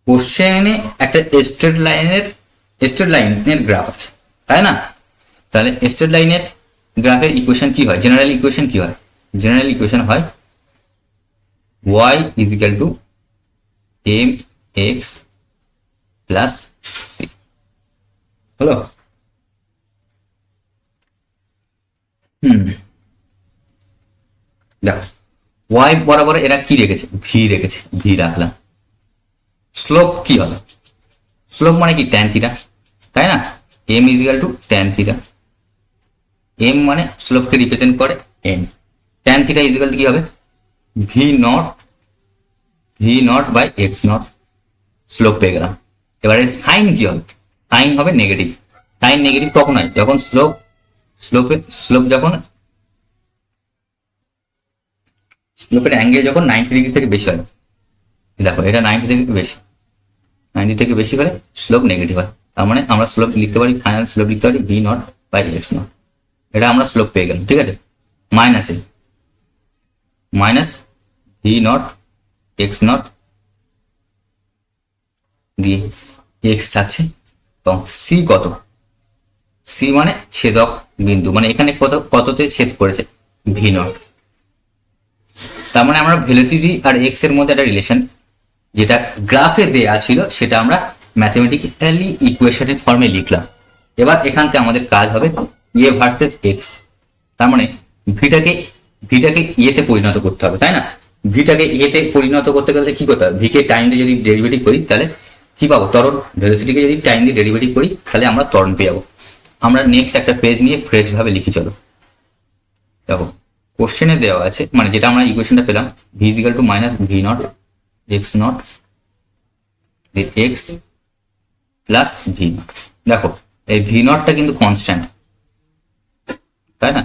কোশ্চেনে একটা স্ট্রেট লাইনের গ্রাফ আছে, তাই না। তাহলে স্ট্রেট লাইনের গ্রাফের ইকুয়েশন কি হয়, জেনারেল ইকুয়েশন কি হয়, জেনারেল ইকুয়েশন হয় y is equal to mx plus c। হলো, দেখো y বরাবর এরা কি রেখেছে, ভি রাখলাম। স্লোপ কি হলো, স্লোপ মানে কি ট্যান থিটা, তাই না। m is equal to tan theta, m মানে স্লোপকে রিপ্রেজেন্ট করে m, tan theta is equal to কি হবে V naught by x naught, slope পেয়ে গেলাম। এবারে সাইন কি হবে, সাইন হবে নেগেটিভ। সাইন নেগেটিভ কখন হয়, যখন স্লোপের অ্যাঙ্গেল যখন 90 ডিগ্রি থেকে বেশি হয়। দেখো এটা 90 থেকে বেশি হলে স্লোপ নেগেটিভ হয়। তার মানে আমরা স্লোপ লিখতে পারি, ফাইনাল স্লোপ লিখতে পারি V naught by x naught. এটা আমরা স্লোপ পেয়ে গেলাম, ঠিক আছে। Minus V naught x naught দিয়ে এক্স থাকছে, এবং সি কত, সি মানে ছেদক বিন্দু, মানে এখানে কততে ছেদ করেছে ভি নট। তার মানে আমরা ভেলোসিটি আর এক্স এর মধ্যে একটা রিলেশন যেটা গ্রাফে দেয়া ছিল সেটা আমরা ম্যাথমেটিক্যালি ইকুয়েশনের ফর্মে লিখলাম। এবার এখান থেকে আমাদের কাজ হবে এ ভার্সেস এক্স। তার মানে ভিটাকে ইয়েতে পরিণত করতে হবে, তাই না। ভিটাকে ইয়েতে পরিণত করতে গেলে কি করতে হবে, ভিকে টাইম দিয়ে যদি ডেরিভেটিভ করি তাহলে কি পাবো, ত্বরণ। ভেলোসিটিকে যদি টাইম দিয়ে ডেরিভেটিভ করি তাহলে আমরা ত্বরণ পেয়ে যাবো। আমরা নেক্সট একটা পেজ নিয়ে ফ্রেশ ভাবে লিখি চলো। দেখো কোশ্চেনে দেওয়া আছে, মানে যেটা আমরা ইকুয়েশনটা পেলাম V is equal two minus V naught x not x plus V naught. দেখো এই ভি নটটা কিন্তু কনস্ট্যান্ট, তাই না।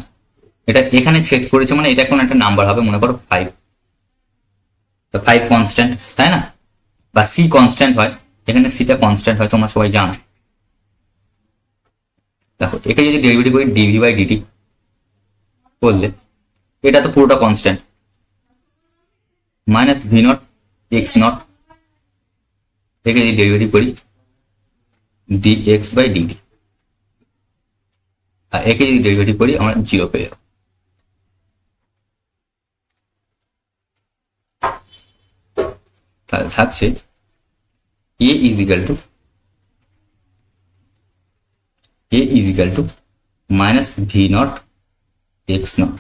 এটা এখানে ছেদ করেছে মানে এটা কোনো একটা নাম্বার হবে, মনে করো 5, তো 5 কনস্ট্যান্ট, তাই না। বা সি কনস্ট্যান্ট হয়, এখানে সিটা কনস্ট্যান্ট হয়, তোমরা সবাই জানো। দেখো একে যদি ডেরিভেটিভ করি ডিভি বাই ডিটি করলে এটা তো পুরোটা constant, minus V naught x not, একে যদি ডেরিভেটিভ করি ডি এক্স বাই ডিটি, আর একে যদি ডেরিভেটিভ করি আমরা 0 পেয়ে যাবো। তাহলে থাকছে a is equal to minus V naught x naught.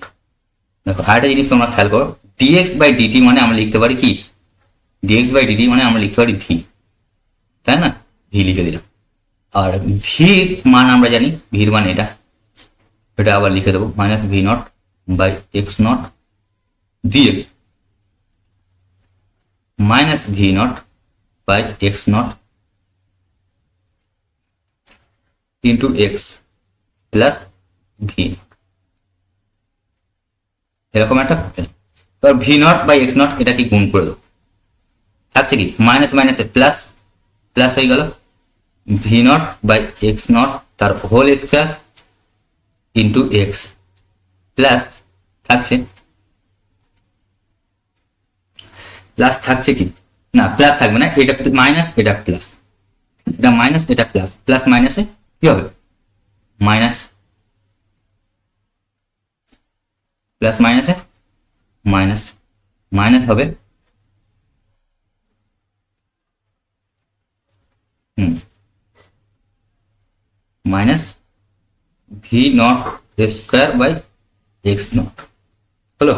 দেখো আরেকটা জিনিস তোমরা খেয়াল করো, ডিএক্স বাই ডিটি মানে আমরা লিখতে পারি কি, ডিএক্স বাই ডিটি মানে আমরা লিখতে পারি ভি, তাই না। ভি লিখে দিলাম। আর ভির মান আমরা জানি, ভির মান এটা আবার লিখে দেবো minus V naught by x naught দিয়ে minus V naught by x naught into x plus v. এরকম একটা, এবার v naught by x naught এটাকে গুণ করে দেবো, থাকছে কি মাইনাস মাইনাসে প্লাস, হয়ে গেল v naught by x naught তার whole square into x plus থাকছে কি না, প্লাস থাকবে না, এটা মাইনাস এটা প্লাস, এটা মাইনাস এটা প্লাস, প্লাস মাইনাসে কি হবে মাইনাস, প্লাস মাইনাসে মাইনাস, মাইনাস হবে minus V naught square by x naught হলো।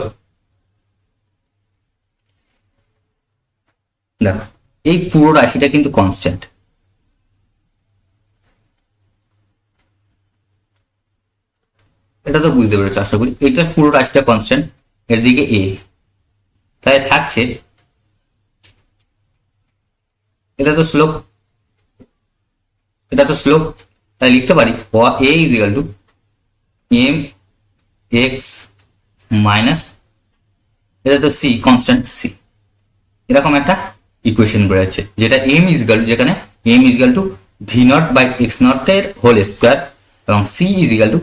দেখো এই পুরো রাশিটা কিন্তু কনস্ট্যান্ট, এটা তো বুঝতে পেরেছো আশা করি, এটা পুরো রাশিটা কনস্ট্যান্ট, এর দিকে এ, তাই থাকছে এটা তো স্লোপ, তাই লিখতে পারি a is equal to m x minus, এটা তো সি কনস্ট্যান্ট সি, এরকম একটা ইকুয়েশন বেরোচ্ছে, যেটা এম ইজ ইকাল টু, যেখানে M is equal to V naught by x naught এর হোল স্কোয়ার এবং C is equal to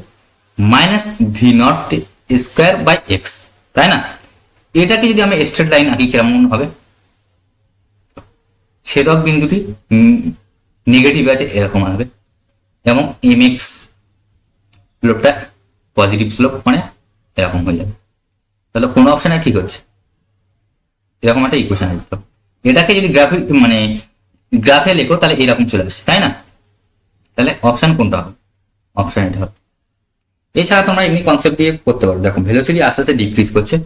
minus V naught square by X, তাই না? এটাকে যদি আমি স্ট্রেট লাইন আঁকি কেমন হবে, ছেদক বিন্দুটি নেগেটিভ আছে এরকম হবে, এবং এম এক্স স্লোপটা পজিটিভ স্লোপ, মানে এরকম হয়ে যাবে। তাহলে কোন অপশনে ঠিক হচ্ছে, এরকম একটা ইকুয়েশন আসবে। এটাকে যদি গ্রাফে লেখো তাহলে এরকম চলে আসছে, তাই না? তাহলে অপশন কোনটা হবে? অপশন এটা হবে। এছাড়া তোমরা এমনি কনসেপ্ট দিয়ে করতে পারো। দেখো ভেলোসিটি আস্তে আস্তে ডিক্রিজ করছে,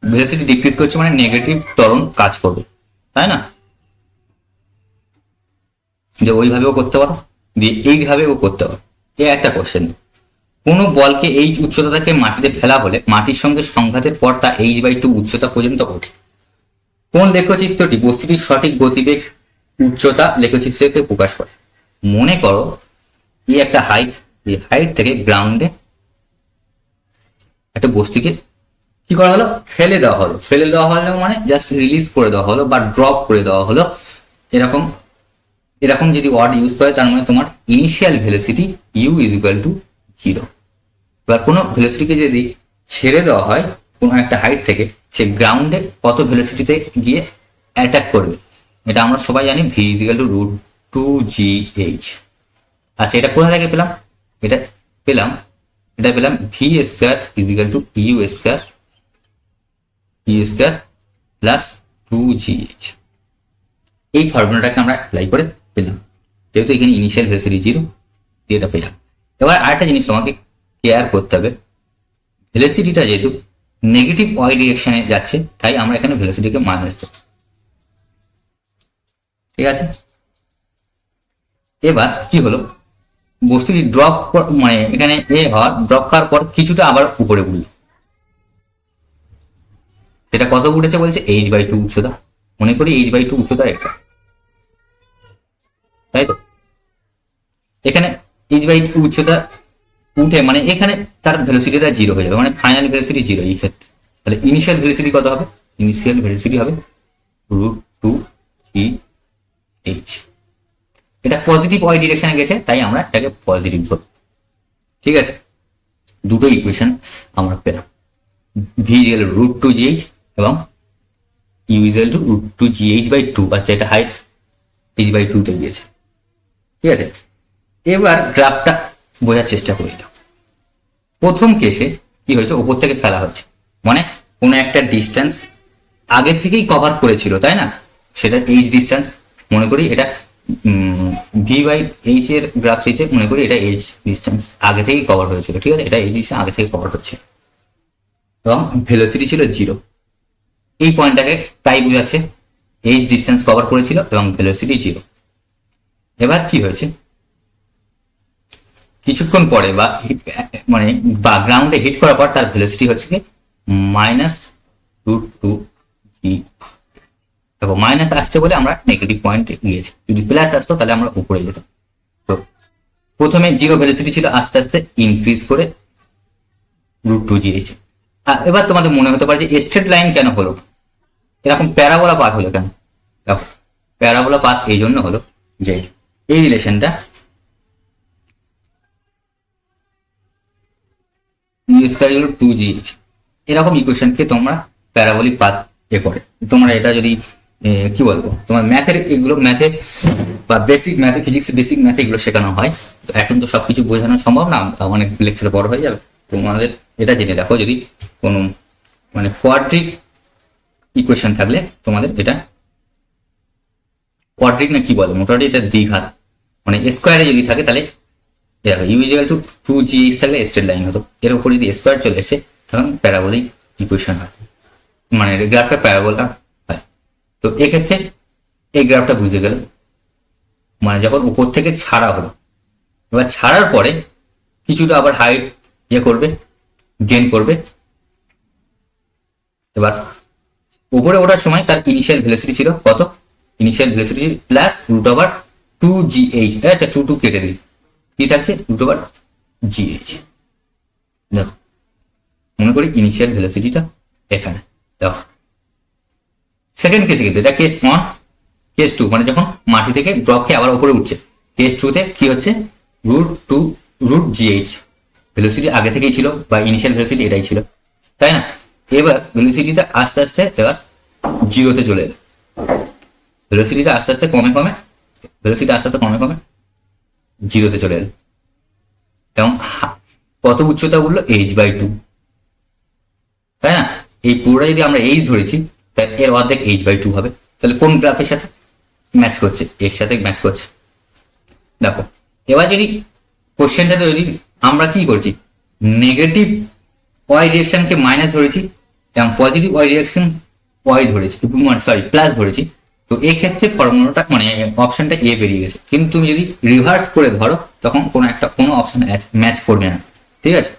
ভেলোসিটি ডিক্রিজ করছে মানে নেগেটিভ ত্বরণ কাজ করবে, তাই না? যে ওইভাবেও করতে পারো, দিয়ে এইভাবেও করতে পারো। এ একটা কোশ্চেন, কোনো বলকে এইচ উচ্চতা থেকে মাটিতে ফেলা হলে মাটির সঙ্গে সংঘাতের পর তা h/2 উচ্চতা পর্যন্ত ওঠে। কোন লেখচিত্রটি বস্তুটির সঠিক গতিবেগ উচ্চতা লেখচিত্রকে প্রকাশ করে? মনে করো এই একটা হাইট, এই হাইট থেকে গ্রাউন্ডে একটা বস্তুকে কি করা হলো, ফেলে দেওয়া হলো মানে জাস্ট রিলিজ করে দেওয়া হলো বা ড্রপ করে দেওয়া হলো, এরকম যদি ওয়ার্ড ইউজ করে তার মানে তোমার initial velocity U is equal to 0। এবার কোনো ভেলোসিটিকে যদি ছেড়ে দেওয়া হয় কোনো একটা হাইট থেকে, সে গ্রাউন্ডে কত ভেলোসিটিতে গিয়ে অ্যাটাক করবে, এটা আমরা সবাই জানি V is equal two √2gh। আচ্ছা এটা কোথা থেকে পেলাম? এটা পেলাম V square is equal to U square plus 2gh। এই ফর্মুলাটাকে আমরা অ্যাপ্লাই করে পেলাম, যেহেতু এখানে ইনিশিয়াল ভেলোসিটি 0, এটা পেলাম। এবার আরেকটা জিনিস তোমাকে কেয়ার করতে হবে, ভেলোসিটিটা যেহেতু নেগেটিভ ওয়াই ডিরেকশনে যাচ্ছে তাই আমরা এখানে ভেলোসিটিকে মাইনাস দেব, ঠিক আছে? এবার কি হলো, বস্তুটি ড্রপ মানে এখানে এ হওয়ার ড্রপ করার পর কিছুটা আবার উপরে উঠল, সেটা কত উঠেছে বলছে h/2 উচ্চতা, মনে করি h/2 উচ্চতা এটা, তাই তো? এখানে h/2 উচ্চতা উঠে মানে এখানে তার ভেলোসিটিটা 0 হয়ে যাবে, মানে ফাইনাল ভেলোসিটি 0 এই ক্ষেত্রে। তাহলে ইনিশিয়াল ভেলোসিটি কত হবে? ইনিশিয়াল ভেলোসিটি হবে √2gh। এটা পজিটিভ ওয়াই ডিরেকশনে গেছে তাই আমরা এটাকে পজিটিভ ধরব, ঠিক আছে? দুটো ইকুয়েশন আমরা পেলাম, ভি ইকুয়াল টু √2gh এবং ইউ ইকুয়াল টু √2gh/2। আচ্ছা এটা হাইট h/2 তে গিয়েছে, ঠিক আছে? এবার গ্রাফটা বোঝার চেষ্টা করি। প্রথম কেসে কি হয়েছে, উপর থেকে ফেলা হচ্ছে মানে কোনো একটা ডিস্টেন্স আগে থেকেই কভার করেছিল, তাই না? সেটা এইচ ডিস্টেন্স, মনে করি এটা v/h এর গ্রাফ চেয়েছে, মনে করি এটা এইচ ডিস্টেন্স আগে থেকেই কভার হয়েছিল, ঠিক আছে? এটা এইচ ডিস্টেন্স আগে থেকে কভার হচ্ছে এবং ভেলোসিটি ছিল 0। এই পয়েন্টটাকে তাই বোঝাচ্ছে, এইচ ডিস্টেন্স কভার করেছিল এবং ভেলোসিটি 0। এবার কি হয়েছে, কিছুক্ষণ পরে বা গ্রাউন্ডে হিট করার পর তার ভেলোসিটি হচ্ছে কি -√2g। দেখো মাইনাস আসছে বলে আমরা নেগেটিভ পয়েন্টে গিয়েছি, যদি প্লাস আসতো তাহলে আমরা উপরে যেতাম। তো প্রথমে 0 ভেলোসিটি ছিল, আস্তে আস্তে ইনক্রিজ করে √2g এসেছে। এবার তোমাদের মনে হতে পারে যে স্ট্রেট লাইন কেন হলো, এরকম প্যারাবোলা পাথ হলো কেন? দেখো প্যারাবোলা পাথ এই জন্য হলো যে এই রিলেশনটা square equal to G H, এরকম ইকুয়েশনকে তোমরা প্যারাবোলিক পাথ করে তোমরা এটা যদি কি বলবো তোমার ম্যাথের এগুলো ম্যাথে বা বেসিক ম্যাথে ফিজিক্স বেসিক ম্যাথে এগুলো শেখানো হয়। তো এখন তো সবকিছু বোঝানো সম্ভব না, অনেক লেকচার বড় হয়ে যাবে। তোমাদের এটা জেনে রাখো, যদি কোনো মানে কোয়াড্রিক ইকুয়েশন থাকলে তোমাদের এটা কোয়াড্রিক না কি বলে, মোটামুটি এটা দ্বিঘাত মানে স্কোয়ারে যদি থাকে তাহলে U equal to two G H থাকলে স্ট্রেট লাইন হতো, এর উপর যদি স্কোয়ার চলে এসে তখন প্যারাবোলিক ইকুয়েশন হয়, মানে গ্রাফটা প্যারাবোলা হয়। তো এক্ষেত্রে এই গ্রাফটা বুঝে গেল, মানে যখন উপর থেকে ছাড়া হলো, এবার ছাড়ার পরে কিছুটা আবার হাইট করবে, গেন করবে। এবার উপরে ওঠার সময় তার ইনিশিয়াল ভেলোসিটি ছিল কত, initial velocity plus root over two G H, আচ্ছা টু কেটে দিই, কি থাকছে রুট ওভার জি এইচ। দেখো মনে করি ইনিশিয়াল ভেলোসিটিটা এখানে, দেখো সেকেন্ড কেসে কিন্তু এটা কেস 1, কেস 2 মানে যখন মাটি থেকে ড্রপ খেয়ে আবার উপরে উঠছে, কেস 2 তে কি হচ্ছে রুট জি এইচ, ভেলোসিটি আগে থেকেই ছিল বা ইনিশিয়াল ভেলোসিটি এটাই ছিল, তাই না? এবার ভেলোসিটিটা আস্তে আস্তে এবার জিরোতে চলে এলো, ভেলোসিটিটা আস্তে আস্তে কমে কমে জিরোতে চলে এলো, এবং কত উচ্চতা উঠলো h/2, তাই না? এই পুরোটা যদি আমরা এইচ ধরেছি তাহলে এর অর্ধেক h/2 হবে। তাহলে কোন গ্রাফের সাথে ম্যাচ করছে, এর সাথে ম্যাচ করছে। দেখো এবার যদি কোশ্চেনটাতে যদি আমরা কি করছি, নেগেটিভ ওয়াই ডিরেকশনকে মাইনাস ধরেছি এবং পজিটিভ ওয়াই ডিরেকশন ওয়াই ধরেছি, সরি প্লাস ধরেছি, তো এই ক্ষেত্রে ফর্মুলাটা মানে অপশনটা এ বেরিয়ে গেছে। কিন্তু তুমি যদি রিভার্স করে ধরো তখন কোনো অপশন ম্যাচ করবে না, ঠিক আছে?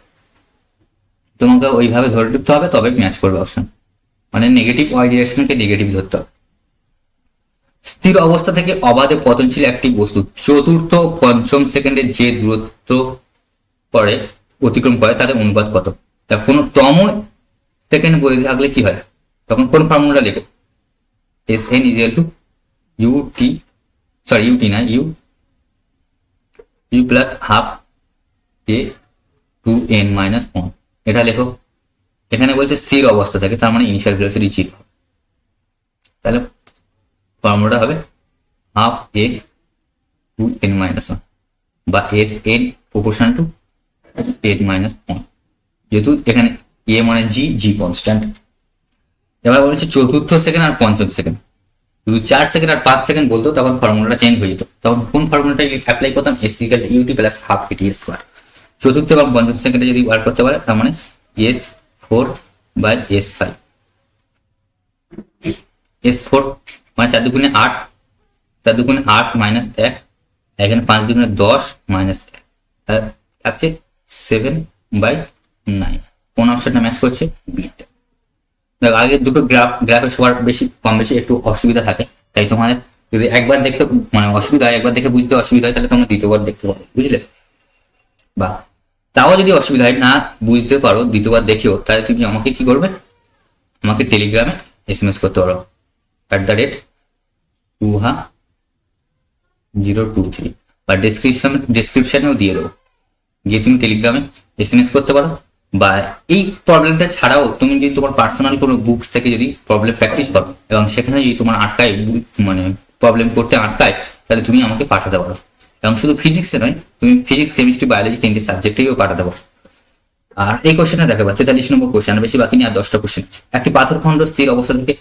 তোমাকে ওইভাবে ধরে দিতে হবে তবে ম্যাচ করবে অপশন, মানে নেগেটিভ ওয়াই ডিরেকশনকে নেগেটিভ ধরতে হবে। স্থির অবস্থা থেকে অবাধে পতনশীল একটি বস্তু চতুর্থ পঞ্চম সেকেন্ডে যে দূরত্ব পরে অতিক্রম করে তাদের অনুপাত কত? তা কোনো তম সেকেন্ড বলে থাকলে কি হয়, তখন কোন ফর্মুলা লেখো, s n equal to u t, sorry u t না ইউ প্লাস হাফ এ টু এন মাইনাস 1, এটা লেখো। এখানে বলছে স্থির অবস্থা থাকে, তার মানে ইনিশিয়াল ভেলোসিটি জিরো, তাহলে ফর্মুলাটা হবে হাফ এ টু এন মাইনাস 1 বা S N proportional to N minus 1, যেহেতু এখানে এ মানে জি কনস্ট্যান্ট। এবার বলেছে চতুর্থ সেকেন্ড আর পঞ্চম সেকেন্ড, যদি 4 সেকেন্ড আর 5 সেকেন্ড বলতো তখন ফর্মুলাটা চেঞ্জ হয়ে যেত, তখন কোন ফর্মুলাটা অ্যাপ্লাই করতাম, S equal to UT plus half AT square. চতুর্থ এবং পঞ্চম সেকেন্ডে যদি বার করতে পারে তার মানে S4/S5, S4 মানে 4 দুগুণে 8, 4 দুগুণে 8 মাইনাস 1, এখানে 5 দুগুণে 10 মাইনাস 1 থাকছে 7/9। কোন অপশনটা ম্যাচ করছে, বিটা। দেখো আগে দুটো গ্রাফে সবার কম বেশি একটু অসুবিধা থাকে, তাই তোমাদের যদি একবার দেখতে মানে অসুবিধা হয়, একবার দেখে বুঝতে অসুবিধা হয়, তাহলে তোমরা দ্বিতীয়বার দেখতে পারো, বুঝলে? বা তাও যদি অসুবিধা হয় না বুঝতে পারো দ্বিতীয়বার দেখেও, তাহলে তুমি আমাকে কি করবে, আমাকে টেলিগ্রামে SMS করতে পারো @suha023 বা ডেসক্রিপশনেও দিয়ে দেবো, গিয়ে তুমি টেলিগ্রামে SMS করতে পারো। বা এই প্রবলেমটা ছাড়াও তুমি যদি তোমার পার্সোনাল কোনো বুকস থেকে যদি প্রবলেম প্র্যাকটিস করো এবং সেখানে যদি তোমার আটকায় মানে প্রবলেম করতে আটকায়, তাহলে তুমি আমাকে পাঠাতে পারো। এবং শুধু ফিজিক্সে নয়, তুমি ফিজিক্স কেমিস্ট্রি বায়োলজি 3টে সাবজেক্টেও পাঠাতে পারো। আর এই কোশ্চেনটা দেখো 43 নম্বর কোশ্চেন, বেশি বাকি নেই, আর 10টা কোশ্চেন আছে। একটি পাথরখণ্ড স্থির অবস্থা থেকে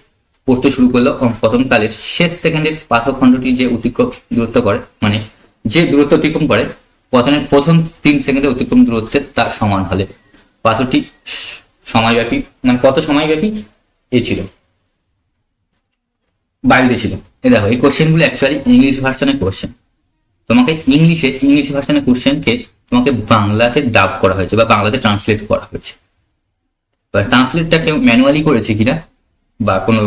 পড়তে শুরু করলো পতনকালের শেষ সেকেন্ডের পাথরখণ্ডটি যে দূরত্ব করে মানে যে দূরত্ব অতিক্রম করে পতনের প্রথম 3 সেকেন্ডে অতিক্রম দূরত্বের তার সমান হলে পাথরটি সময়ব্যাপী মানে কত সময়ব্যাপী ছিল, বায়ুতে ছিল। এই দেখো এই কোশ্চেনগুলো অ্যাকচুয়ালি ইংলিশ ভার্সনের কোশ্চেন, তোমাকে ইংলিশ ভার্সনের কোশ্চেনকে তোমাকে বাংলাতে ডাব করা হয়েছে বা বাংলাতে ট্রান্সলেট করা হয়েছে। বা ট্রান্সলেটটা কেউ ম্যানুয়ালি করেছে কিনা বা কোনো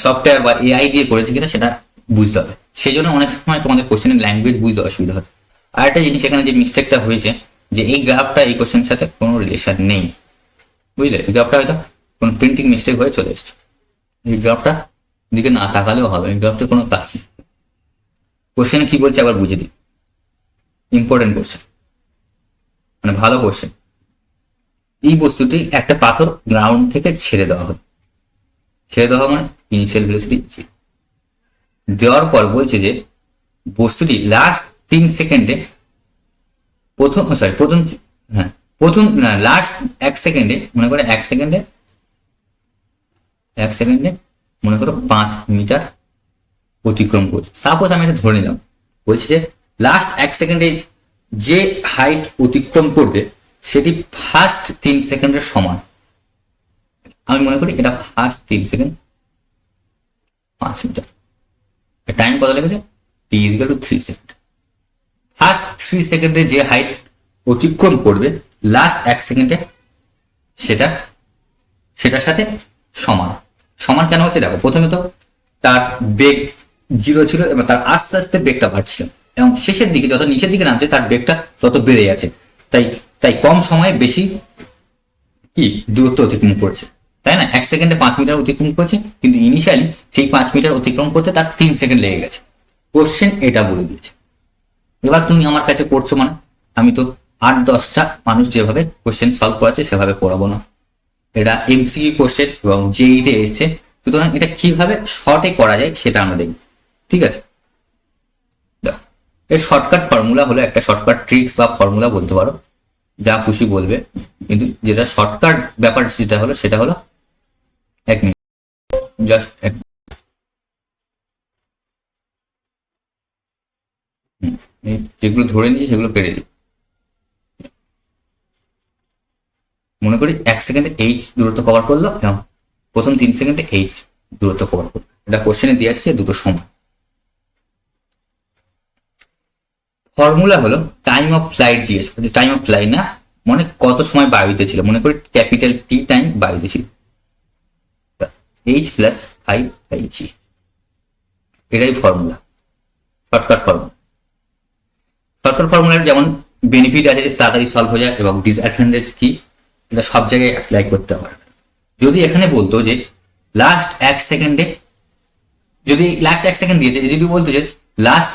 সফটওয়্যার বা AI দিয়ে করেছে কিনা সেটা বুঝতে হবে। সেই জন্য অনেক সময় তোমাদের কোশ্চেনের ল্যাঙ্গুয়েজ বুঝতে অসুবিধা হয়। আর একটা জিনিস এখানে যে মিস্টেকটা হয়েছে যে এই গ্রাফটা এই কোশ্চেনের সাথে কোনো রিলেশন নেই, বুঝলে? এই গ্রাফটা হয়তো কোনো প্রিন্টিং মিস্টেক হয়ে চলে এসছে, এই গ্রাফটা দিকে না তাকালেও হবে, এই গ্রাফটার কোনো কাজ নেই। কোশ্চেনে কি বলছে আবার বুঝে দিই, ইম্পর্টেন্ট কোশ্চেন মানে ভালো কোশ্চেন। এই বস্তুটি একটা পাথর গ্রাউন্ড থেকে ছেড়ে দেওয়া হলো, ছেড়ে দেওয়া মানে ইনিশিয়াল ভেলোসিটি জি। দেওয়ার পর বলছে যে বস্তুটি লাস্ট 3 সেকেন্ডে প্রথম লাস্ট 1 সেকেন্ডে মনে করে 1 সেকেন্ডে মনে করো 5 মিটার অতিক্রম করছে। সাপোজ আমি এটা ধরে নিলাম, বলছি যে লাস্ট 1 সেকেন্ডে যে হাইট অতিক্রম করবে সেটি ফার্স্ট 3 সেকেন্ডের সমান। আমি মনে করি এটা ফার্স্ট 3 সেকেন্ড 5 মিটার। টাইম কত লেগেছে? টি ইকুয়াল টু 3 সেকেন্ড। ফার্স্ট 3 সেকেন্ডে যে হাইট অতিক্রম করবে লাস্ট 1 সেকেন্ডে সেটার সাথে সমান। সমান কেন হচ্ছে দেখো, প্রথমে তো তার বেগ 0 ছিল এবং তার আস্তে আস্তে বেগটা বাড়ছিল এবং শেষের দিকে যত নিচের দিকে নামছে তার বেগটা তত বেড়ে যাচ্ছে। তাই কম সময়ে বেশি কি দূরত্ব অতিক্রম করছে, তাই না? 1 সেকেন্ডে 5 মিটার অতিক্রম করছে, কিন্তু ইনিশিয়ালি সেই 5 মিটার অতিক্রম করতে তার 3 সেকেন্ড লেগে গেছে। কোশ্চেন এটা বলে দিয়েছে। এবার তুমি আমার কাছে পড়ছো মানে আমি তো 8-10টা মানুষ যেভাবে কোশ্চেন সলভ করাচ্ছে সেভাবে পড়াবো না। এটা এমসিকিউ কোশ্চেন এবং জেইতে এসছে, সুতরাং এটা কিভাবে শর্টে করা যায় সেটা আমরা দেখব। ঠিক আছে, এর শর্টকাট ফর্মুলা হলো একটা শর্টকাট ট্রিক্স বা ফর্মুলা বলতে পারো, যা খুশি বলবে, কিন্তু যেটা শর্টকাট ব্যাপার সেটা হলো 1 মিনিট, জাস্ট 1 মিনিট। যেগুলো ধরে নিয়েছি সেগুলো কেটে দিই। মনে করি 1 সেকেন্ডে এইচ দূরত্ব কভার করলো এবং প্রথম 3 সেকেন্ডে এইচ দূরত্ব কভার করলো। এটা কোশ্চেনে দিয়ে আছে দুটো সমান। ফর্মুলা হলো টাইম অফ ফ্লাইট জিজ্ঞেস করছে, টাইম অফ ফ্লাইট না, মানে কত সময় বায়ুতে ছিল। মনে করি ক্যাপিটাল টি টাইম বায়ুতে ছিল, এইচ প্লাস 5 জি। এটাই ফর্মুলা, শর্টকাট ফর্মুলা। শর্টকাট ফর্মুলার যেমন বেনিফিট আছে তাড়াতাড়ি সলভ হয়ে যায় এবং ডিসঅ্যাডভান্টেজ কি এটা সব জায়গায় অ্যাপ্লাই করতে পারবে। যদি এখানে বলতো যে লাস্ট 1 সেকেন্ডে, যদি লাস্ট 1 সেকেন্ড দিয়েছে, যদি বলতো যে লাস্ট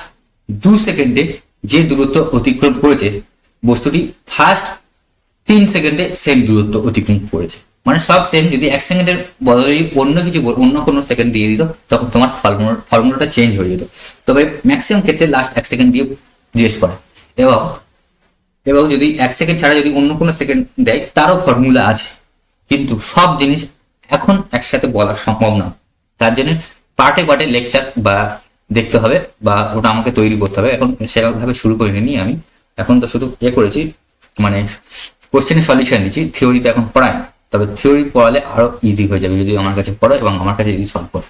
2 সেকেন্ডে যে দূরত্ব অতিক্রম করেছে বস্তুটি ফার্স্ট 3 সেকেন্ডে সেম দূরত্ব অতিক্রম করেছে, মানে সব সেম। যদি 1 সেকেন্ডের বদলে অন্য কোনো সেকেন্ড দিয়ে দিত তখন তোমার ফর্মুলাটা চেঞ্জ হয়ে যেত। তবে ম্যাক্সিমাম ক্ষেত্রে লাস্ট 1 সেকেন্ড দিয়ে জিজ্ঞেস করে এবং যদি 1 সেকেন্ড ছাড়া যদি অন্য কোনো সেকেন্ড দেয় তারও ফর্মুলা আছে, কিন্তু সব জিনিস এখন একসাথে বলা সম্ভব না। তার জন্য পার্টে পার্টে লেকচার বা দেখতে হবে বা ওটা আমাকে তৈরি করতে হবে। এখন সেরকমভাবে শুরু করে নিই আমি, এখন তো শুধু করেছি, মানে কোশ্চেনের সলিউশন দিচ্ছি, থিওরিতে এখন পড়াই না। তবে থিওরি পড়ালে আরো ইজি হয়ে যাবে যদি আমার কাছে পড়ো এবং আমার কাছে যদি সলভ করো।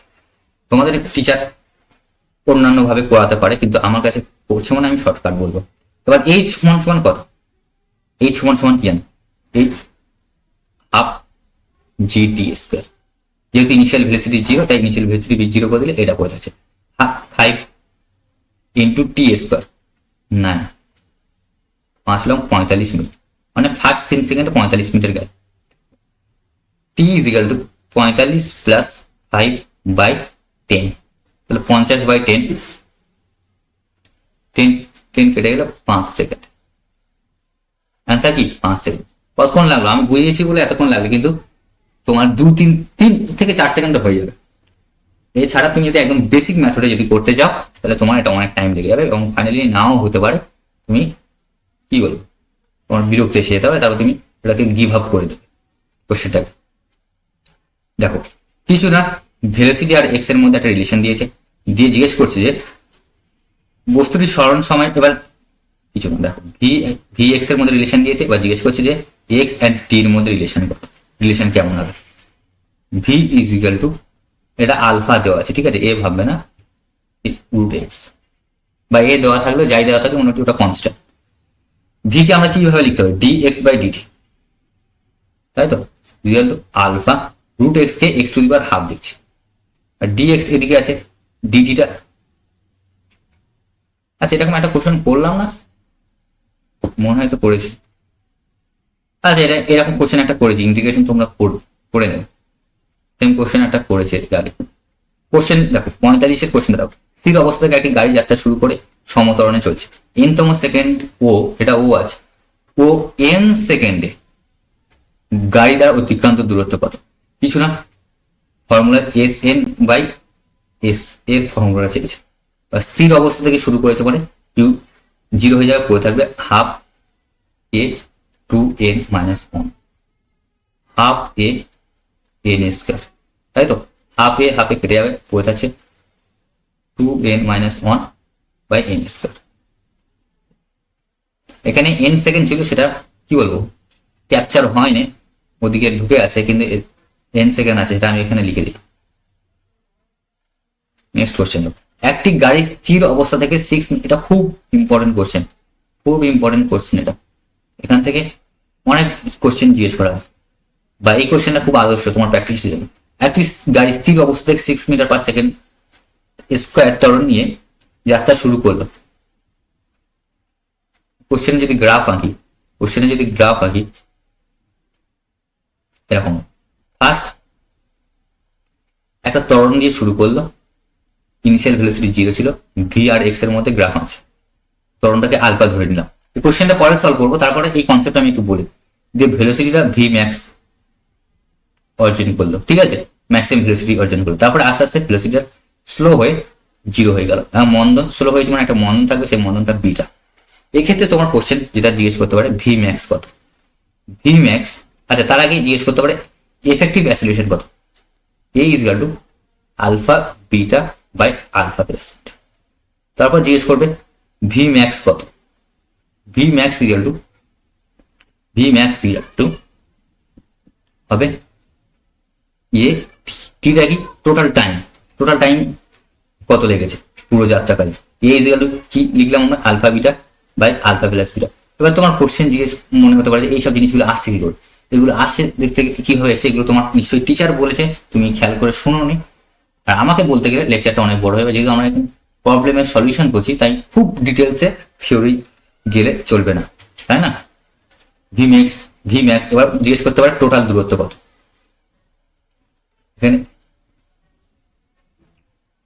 তোমাদের টিচার অন্যান্য ভাবে পড়াতে পারে, কিন্তু আমার কাছে পড়ছে মানে আমি শর্টকাট বলবো। এবার এইচ সমান সমান কত? এইচ সমান সমান কি জানো? এইচ হাফ জি টি স্কোয়ার। যেহেতু ইনিশিয়াল ভেলোসিটি 0, তাই ইনিশিয়াল ভেলোসিটি 0 করে দিলে এটা পড়ে যাচ্ছে 5 into T square 9, 5 long 45 minute, মানে ফার্স্ট 3 সেকেন্ডে 45 মিনিটের গেল। টি ইজ ইকাল টু 45 প্লাস 5/10, তাহলে 50/10, 10 কেটে গেল 5 সেকেন্ড। অ্যান্সার কি 5 সেকেন্ড। কতক্ষণ লাগলো আমি বুঝিয়েছি বলে এতক্ষণ লাগলো, কিন্তু তোমার 3 থেকে 4 সেকেন্ডে হয়ে যাবে। এছাড়া তুমি যদি একদম বেসিক মেথডে যদি করতে যাও তাহলে তোমার এটা অনেক টাইম লেগে যাবে এবং ফাইনালি নাও হতে পারে, তুমি কি বলবো, তোমার বিরক্ত এসে যেতে হবে, তারপর তুমি এটাকে গিভ আপ করে দেবে কোশ্চেনটাকে। দেখো কিছু না, ভেলোসিটি আর এক্স এর মধ্যে একটা রিলেশন দিয়েছে, দিয়ে জিজ্ঞেস করছে যে বস্তুটির সরণ সময়, এবার কিছু না, দেখো ভি এক্স এর মধ্যে রিলেশন দিয়েছে, এবার জিজ্ঞেস করছে যে এক্স অ্যান্ড টি এর মধ্যে রিলেশন কেমন হবে। ভি ইজ ইকাল টু, এটা আলফা দেওয়া আছে, ঠিক আছে, এ ভাববে না, রুট এক্স বা এ দেওয়া থাকলে যাই দেওয়া থাকলে মনে হচ্ছে ওটা কনস্ট্যান্ট। ভি কে আমরা কিভাবে লিখতে হবে? ডি এক্স বাই ডিটি, তাই তো, equal to alpha root X কে X to the power half দিচ্ছি, আর ডি এক্স এদিকে আছে, ডিটিটা। আচ্ছা এরকম একটা কোশ্চেন করলাম না, মনে হয় তো করেছি। আচ্ছা এটা এরকম কোশ্চেন একটা করেছি, ইন্টিগ্রেশন তোমরা করে নেবে, সেম কোশ্চেন একটা করেছে আগে। কোশ্চেন দেখো 45-এর কোশ্চেনটা দেখো, স্থির অবস্থা থেকে একটি গাড়ি যাত্রা শুরু করে সমতরণে চলছে, এন তম সেকেন্ড ও, এটা ও আছে, ও এন সেকেন্ডে গাড়ি দ্বারা অতিক্রান্ত দূরত্ব কত? কিছু না, formula S N by S এর ফর্মুলা চেয়েছে। বা স্থির অবস্থা থেকে শুরু করেছে মানে ইউ জিরো হয়ে যাবে, পড়ে থাকবে half A two N minus one, half A N square, তাই তো? হাফ এ কেটে যাবে, পড়ে থাকছে two N minus one by N square. এখানে এন সেকেন্ড ছিল, সেটা কি বলবো ক্যাপচার হয়নি, ওদিকে ঢুকে আছে, কিন্তু এন সেকেন্ড আছে, সেটা আমি এখানে লিখে দিই। নেক্সট কোশ্চেন, একটি গাড়ি স্থির অবস্থা থেকে 6, এটা খুব ইম্পর্টেন্ট কোশ্চেন, খুব ইম্পর্টেন্ট কোশ্চেন। এটা এখান থেকে অনেক কোশ্চেন জিজ্ঞেস করা হয়, বা এই কোশ্চেনটা খুব আদর্শ তোমার প্র্যাকটিসের জন্য। একটি গাড়ি স্থির অবস্থা থেকে 6 মিটার পার সেকেন্ড স্কোয়ার ত্বরণ নিয়ে যাত্রা শুরু করলো। কোশ্চেনে যদি গ্রাফ আঁকি এরকম, ফার্স্ট একটা ত্বরণ দিয়ে শুরু করলো, ইনিশিয়াল ভেলোসিটি 0 ছিল, ভি আর এক্স এর মধ্যে গ্রাফ আছে, ত্বরণটাকে আলফা ধরে নিলাম। এই কোশ্চেনটা পরে সলভ করবো, তারপরে এই কনসেপ্ট আমি একটু বলি যে ভেলোসিটিটা ভি ম্যাক্স অর্জন করলো, ঠিক আছে, ম্যাক্সিমাম ভেলোসিটি অর্জন করলো, তারপরে আস্তে আস্তে ভেলোসিটিটা স্লো হয়ে 0 হয়ে গেল। মন্দন স্লো হয়েছে মানে একটা মন্দন থাকবে, সেই মন্দনটা বিটা। এক্ষেত্রে তোমার কোশ্চেন যেটা জিজ্ঞেস করতে পারে ভি ম্যাক্স কত, ভি ম্যাক্স, আচ্ছা তার আগে জিজ্ঞেস করতে পারে এফেক্টিভ অ্যাসিলেশন কত, a is equal to alpha beta by alpha plus beta. তারপর জিজ্ঞেস করবে ভি ম্যাক্স কত, ভি ম্যাক্স ইকুয়াল টু হবে এ টিটা কি টোটাল টাইম কত লেগেছে পুরো যাত্রাকালে, এ ইজ ইকুয়াল টু কি লিখলাম আমরা alpha beta by alpha plus beta. এবার তোমার কোশ্চেন জিজ্ঞেস মনে হতে পারে যে এইসব জিনিসগুলো আসছে কি করে, এগুলো আসে দেখতে কিভাবে এসে, এগুলো তোমার নিশ্চয়ই টিচার বলেছে, তুমি খেয়াল করে শুনোনি। আর আমাকে বলতে গেলে লেকচারটা অনেক বড় হবে, যেহেতু আমরা এখন প্রবলেমের সলিউশন করছি, তাই খুব ডিটেলসে থিওরি গেলে চলবে না, তাই না? ভি ম্যাক্স এবার জিজ্ঞেস করতে পারে টোটাল দূরত্ব কত, এখানে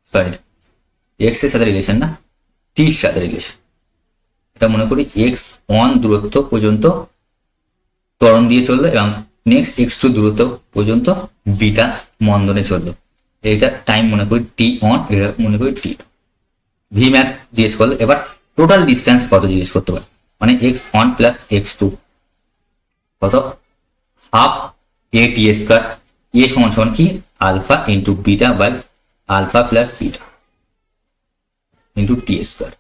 সরি এক্স এর সাথে রিলেশন না, টির সাথে রিলেশন। এটা মনে করি এক্স ওয়ান দূরত্ব পর্যন্ত ত্বরণ দিয়ে চললো, এবং নেক্সট x2 দূরত্ব পর্যন্ত বিটা মন্দনে চললো, এটা টাইম মনে করি টি ওয়ান, এটা মনে করি টি টু। ভি ম্যাক্স জিজ্ঞেস করলে এবার টোটাল ডিস্টেন্স কত জিজ্ঞেস করতে পারে, মানে x1 প্লাস x2 কত, হাফ এ টি স্কোয়ার, এ সমান সমান কি alpha into beta by alpha plus beta into T square.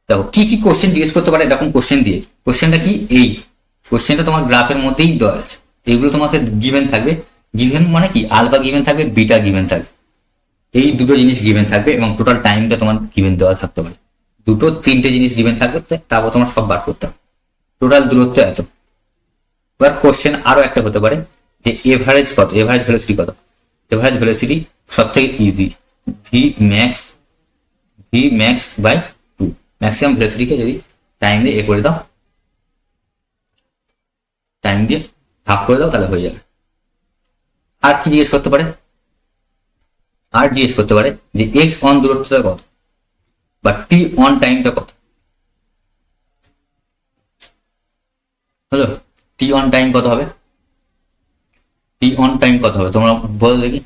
দেখো কি কি কোশ্চেন জিজ্ঞেস করতে পারে, এরকম কোশ্চেন দিয়ে, কোশ্চেনটা কি এই কোশ্চেনটা তোমার গ্রাফের মধ্যেই দেওয়া আছে, এইগুলো তোমাকে গিভেন থাকবে, গিভেন মানে কি আলফা গিভেন থাকবে, বিটা গিভেন থাকবে, এই দুটো জিনিস গিভেন থাকবে, এবং টোটাল টাইমটা তোমার গিভেন দেওয়া থাকতে পারে, দুটো তিনটে জিনিস গিভেন থাকবে, তারপর তোমার সব বার করতে হবে। টোটাল দূরত্ব এত। এবার কোশ্চেন আরো একটা হতে পারে যে এভারেজ কত, এভারেজ ভেলোসিটি কত, এভারেজ ভেলোসিটি সব থেকে easy v max by 2, maximum ভেলোসিটিকে যদি টাইম দিয়ে করে দাও, টাইম দিয়ে ভাগ করে দাও, তাহলে হয়ে যাবে। আর কি জিজ্ঞেস করতে পারে, যে এক্স অন দূরত্বটা কত, বা টি অন টাইমটা কত, হলো টি অন টাইম কত হবে, তোমরা বলো দেখি।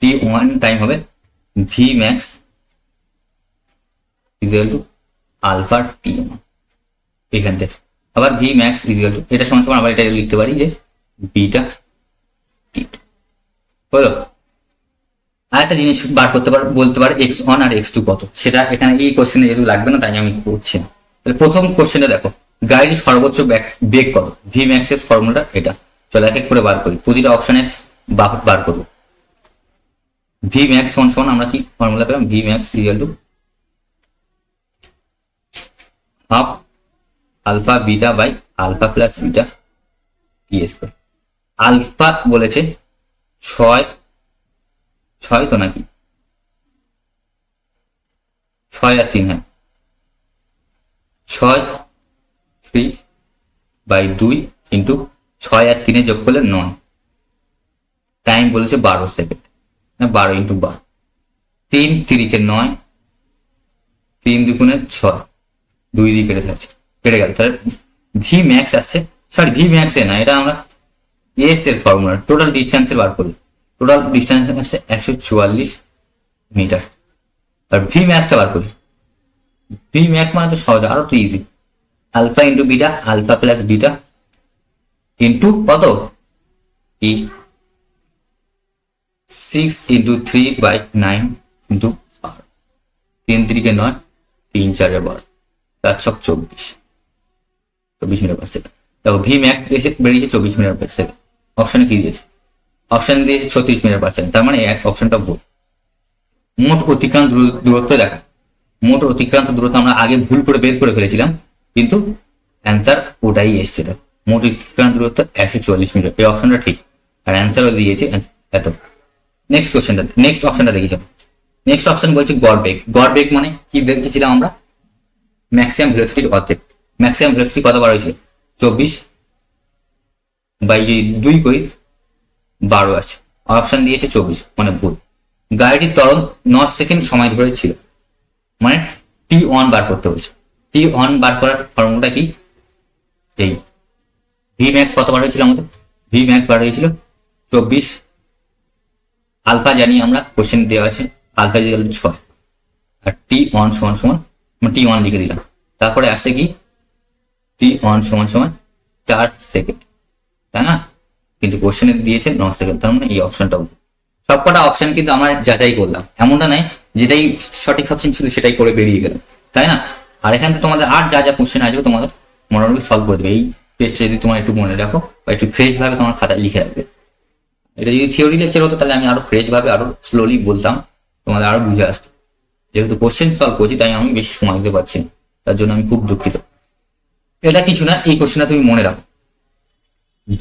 টি ওয়ান টাইম হবে V max equal to alpha T one, এখান থেকে আবার ভি ম্যাক্স ইকুয়াল টু এটা সমান সমান আবার এটা লিখতে পারি যে বিটা টি টু, হলো। আর একটা জিনিস বার করতে পারো, বলতে পারে x1 আর x2 কত, সেটা এখানে এই কোশ্চেনে যেহেতু লাগবে না, তাই আমি করছি না। তাহলে প্রথম কোশ্চেনটা দেখো, গাড়ির সর্বোচ্চ বেগ কত, ভি ম্যাক্স এর ফর্মুলাটা এটা, চলো এক এক করে বার করি, প্রতিটা অপশনের বার করবো। ভি ম্যাক্স সমান আমরা কি ফর্মুলা পেলাম, V max equal to half alpha beta by alpha plus beta T square. Alpha বলেছে 6 তো নাকি 6 আর 3, হ্যাঁ 6 3/2 ইন্টু 6 আর 3 যোগ করলে 9, টাইম বলেছে 12 সেকেন্ড, 12 ইন্টু 12, 3 3 9, 3 দুগুণে 6, 2 দিয়ে কেটে গেল, তাহলে ভি ম্যাক্স আসছে, সরি ভি ম্যাক্স এ না, এটা আমরা এস এর ফর্মুলা টোটাল ডিস্টেন্সের বার করলে টোটাল ডিস্টেন্স আসছে 144 মিটার। আর ভি ম্যাক্সটা বার করি, ভি ম্যাক্স মানে তো সহজ, আরো তো easy, alpha into beta, alpha plus beta into কত ই 6 into 3/9 into 3 3 9, 3 4 12, 4 6 24 metre per second. দেখো ভি ম্যাক্স বেরিয়েছে 24 মিটার পার সেকেন্ড। অপশনে কি দিয়েছে? অপশন দিয়েছে 36 মিটার পার সেকেন্ড, তার মানে এক অপশনটা ভুল। মোট অতিক্রান্ত দূরত্ব দেখো, মোট অতিক্রান্ত দূরত্ব আমরা আগে ভুল করে বের করে ফেলেছিলাম, কিন্তু অ্যান্সার ওটাই এসছে। মোট অতিক্রান্ত দূরত্ব 144 মিটার, এই অপশনটা ঠিক, আর অ্যান্সারও দিয়েছে এত। নেক্সট কোশ্চেনটা, নেক্সট অপশনটা দেখেছি। নেক্সট অপশন বলছে গড় বেগ। গড় বেগ মানে কি দেখেছিলাম আমরা? ম্যাক্সিমাম ভেলোসিটির অর্ধেক। ম্যাক্সিমাম ভেলোসিটি কত বার হয়েছিল? 24/2 করি 12 আছে, অপশন দিয়েছে 24, মানে ভুল। গাড়িটির ত্বরণ 9 সেকেন্ড সময় ধরে ছিল, মানে T1 বার করতে হয়েছে। T1 বার করার ফর্মুলাটা কি? এই ভি ম্যাক্স কত বার হয়েছিল আমাদের? ভি ম্যাক্স বার হয়েছিল 24, আলফা জানি আমরা, কোশ্চেন দেওয়া আছে, alpha equal to 6, R T1 সমান সমান T1 লিখে দিলাম। তারপরে আসছে কি? T1 সমান সমান 4 সেকেন্ড, তাই না? কিন্তু কোশ্চেনে দিয়েছে 9 সেকেন্ড, তার মানে এই অপশনটা ভুল। সবকটা অপশন কিন্তু আমরা যাচাই করলাম, এমনটা নাই যেটাই সঠিক অপশন ছিল সেটাই করে বেরিয়ে গেল, তাই না? আর এখান থেকে তোমাদের আর যা যা কোশ্চেন আসবে তোমাদের মোটামুটি সলভ করে দেবে। এই টেস্টে যদি তোমার একটু মনে রাখো বা একটু ফ্রেশ ভাবে তোমার খাতায় লিখে রাখবে। এটা যদি থিওরি লেকচার হতো তাহলে আমি আরো ফ্রেশ ভাবে আরো স্লোলি বলতাম, তোমাদের আরো বুঝে আসতো। যেহেতু কোশ্চেন সলভ করছি তাই আমি বেশি সময় দিতে পারছি না, তার জন্য আমি খুব দুঃখিত। এটা কিছু না, এই কোশ্চেনটা তুমি মনে রাখো।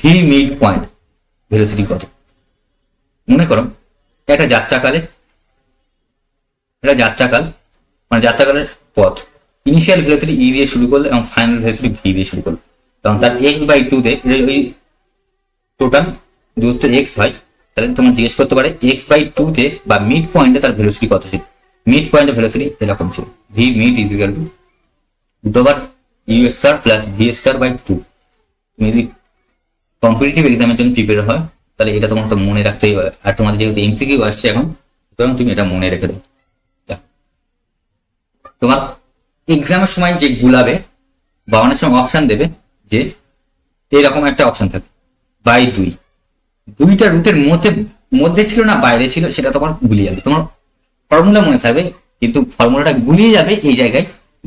ভি মিড পয়েন্ট ভেলোসিটি কত? মনে করো একটা যাত্রাকাল মানে যাত্রাকালের পথ, ইনিশিয়াল ভেলোসিটি ই দিয়ে শুরু করলো এবং ফাইনাল ভেলোসিটি ভি দিয়ে শুরু করলো, কারণ তার x/2 তে ওই টোটাল দূরত্ব x হয়। তাহলে তোমার জিজ্ঞেস করতে পারে x/2 তে বা মিড পয়েন্টে তার ভেলোসিটি কত ছিল? মিড পয়েন্টের ভেলোসিটি এরকম ছিল, V mid is equal two √u² plus v²/2। তুমি যদি কম্পিটিটিভ এক্সামের জন্য প্রিপেয়ার হয় তাহলে এটা তোমার তো মনে রাখতেই হবে, আর তোমাদের যেহেতু এমসিকিউ আসছে এখন, সুতরাং তুমি এটা মনে রেখে দাও। তোমার এক্সামের সময় যে গুলাবে বা অনেক সময় অপশন দেবে যে এরকম একটা অপশন থাকে /2, দুইটা রুটের মধ্যে ছিল না বাইরে ছিল, সেটা তোমার গুলিয়ে যাবে। তোমার ফর্মুলা মনে থাকবে কিন্তু ফর্মুলাটা গুলিয়ে যাবে এই জায়গায়,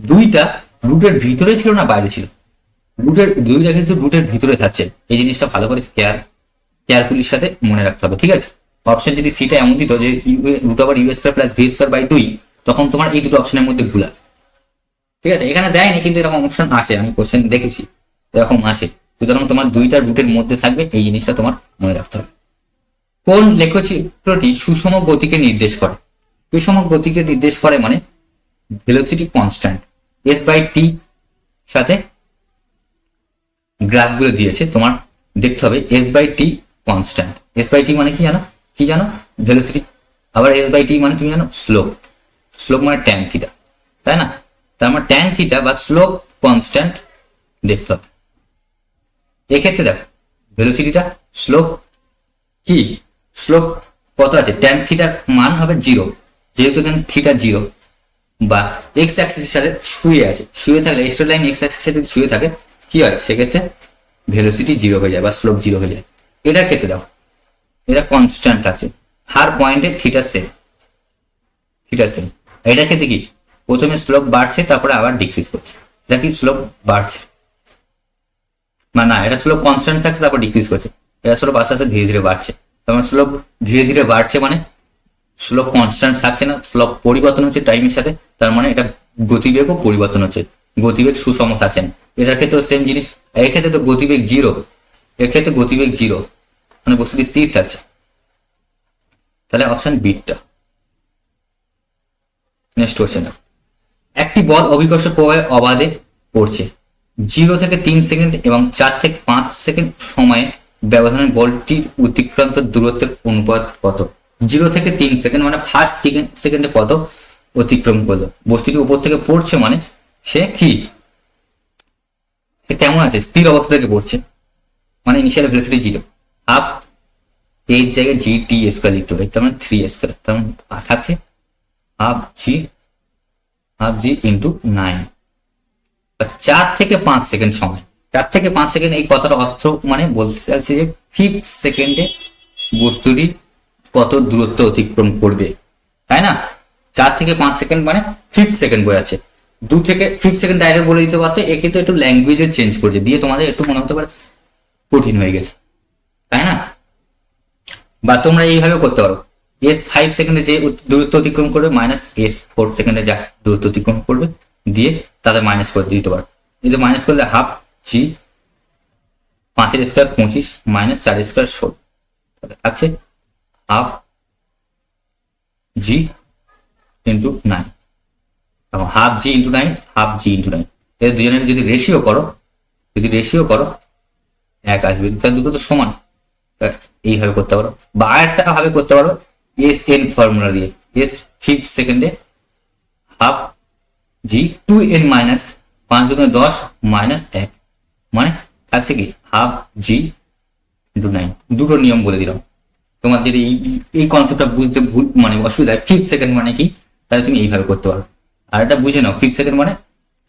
দুইটা রুটের ভিতরে ছিল না বাইরে ছিল, দুইটা কিন্তু রুটের ভিতরে থাকছে। এই জিনিসটা ভালো করে কেয়ারফুলির সাথে মনে রাখতে হবে, ঠিক আছে? অপশন যদি সিটা এমন দিত যে √u² প্লাস v²/2, তখন তোমার এই দুটো অপশনের মধ্যে গুলা, ঠিক আছে? এখানে দেয়নি কিন্তু এরকম অপশন আসে, আমি কোশ্চেন দেখেছি এরকম আসে। সুতরাং তোমার দুইটা রুটের মধ্যে থাকবে, এই জিনিসটা তোমার মনে রাখতে হবে। কোন লেখচিত্রটি সুষম গতিকে নির্দেশ করে? সুষম গতিকে নির্দেশ করে মানে ভেলোসিটি কনস্ট্যান্ট s/t সাথে গ্রাফগুলো দিয়েছে, তোমার দেখতে হবে s/t কনস্ট্যান্ট। s/t মানে কি জানো? ভেলোসিটি। আবার s/t মানে তুমি জানো স্লোপ মানে tan θ, তাই না? তার মানে tan θ বা স্লোপ কনস্ট্যান্ট দেখতে হবে। এক্ষেত্রে দেখো ভেলোসিটিটা স্লোপ কত আছে? tan θ মান হবে 0, যেহেতু এখানে θ 0 বা x অ্যাক্সিসের সাথে শুয়ে থাকলে স্ট্রেট লাইন x অ্যাক্সিসের সাথে শুয়ে থাকে, কি হয় সেক্ষেত্রে ভেলোসিটি 0 হয়ে যায় বা স্লোপ 0 হয়ে যায়। এটার ক্ষেত্রে দেখো এটা কনস্ট্যান্ট আছে, হার পয়েন্টে θ সেম। এটার ক্ষেত্রে কি প্রথমে স্লোপ বাড়ছে তারপরে আবার ডিক্রিজ করছে, এটা কি স্লোপ বাড়ছে মানে না, এটা স্লোপ কনস্ট্যান্ট থাকছে তারপর ডিক্রিজ করছে, এটা স্লোপ আস্তে আস্তে ধীরে ধীরে বাড়ছে। তার স্লোপ ধীরে ধীরে বাড়ছে মানে স্লোপ কনস্ট্যান্ট থাকছে না, স্লোপ পরিবর্তন হচ্ছে টাইমের সাথে, তার মানে এটা গতিবেগও পরিবর্তন হচ্ছে, গতিবেগ সুষম থাকছে না। এটার ক্ষেত্রে সেম জিনিস, এর ক্ষেত্রে তো গতিবেগ 0, এর ক্ষেত্রে গতিবেগ 0 মানে বস্তুটি স্থির থাকছে, তাহলে অপশন বিটা। নেক্সট কোশ্চেন, একটি বল অভিকর্ষ প্রবাহে অবাধে পড়ছে, 0 থেকে 3 সেকেন্ড এবং 4 থেকে 5 সেকেন্ড সময়ে ব্যবধানে বলটির অতিক্রান্ত দূরত্বের অনুপাত কত? 0 থেকে 3 সেকেন্ড মানে ফার্স্ট সেকেন্ডে কত অতিক্রম করলো? বস্তুটি উপর থেকে পড়ছে মানে সে কেমন আছে? স্থির অবস্থা থেকে পড়ছে, মানে ইনিশিয়াল ভেলোসিটি 0। হাফ এর জায়গায় জি টি স্কোয়ার লিখতে পারি, তার মানে 3 স্কোয়ার, তার মানে থাকছে হাফ জি ইন্টু 9। 4 থেকে 5 সেকেন্ড সময়, 4 থেকে 5 সেকেন্ড এই কথাটা অর্থ মানে বলতে চাইছে যে 5 সেকেন্ডে বস্তুটি কত দূরত্ব অতিক্রম করবে, তাই না? 4 থেকে 5 সেকেন্ড মানে 5 সেকেন্ড বোঝাচ্ছে। 2 থেকে 5 সেকেন্ড ডাইরেক্ট বলে দিতে পারতো, এ কিন্তু একটু ল্যাঙ্গুয়েজে চেঞ্জ করছে দিয়ে তোমাদের একটু মনে হতে পারে কঠিন হয়ে গেছে, তাই না? বা তোমরা এইভাবে করতে পারো, এস 5 সেকেন্ডে যে দূরত্ব অতিক্রম করবে মাইনাস এস 4 সেকেন্ডে যা দূরত্ব অতিক্রম করবে দিয়ে তাদের মাইনাস করে দিতে পারো। এই যে মাইনাস করলে হাফ জি 5 স্কোয়ার 25 মাইনাস 4 স্কোয়ার 16, তাহলে থাকছে হাফ জি ইন্টু 9, এবং হাফ জি ইন্টু 9 হাফ জি ইন্টু 9, এর দুজনের যদি রেশিও করো 1 আসবে, কারণ দুটো তো সমান। এইভাবে করতে পারো, বা আরেকটা ভাবে করতে পারো এস এন ফর্মুলা দিয়ে, এস 5 সেকেন্ডে হাফ জি 2n মাইনাস 5 দুগুণে 10 মাইনাস 1, মানে থাকছে কি হাফ জি ইন্টু 9। দুটো নিয়ম বলে দিলাম, তোমার যদি এই কনসেপ্টটা বুঝতে ভুল মানে অসুবিধা হয় 5 সেকেন্ড মানে কি, তাহলে তুমি এইভাবে করতে পারো। আর এটা বুঝে নাও 5 সেকেন্ড মানে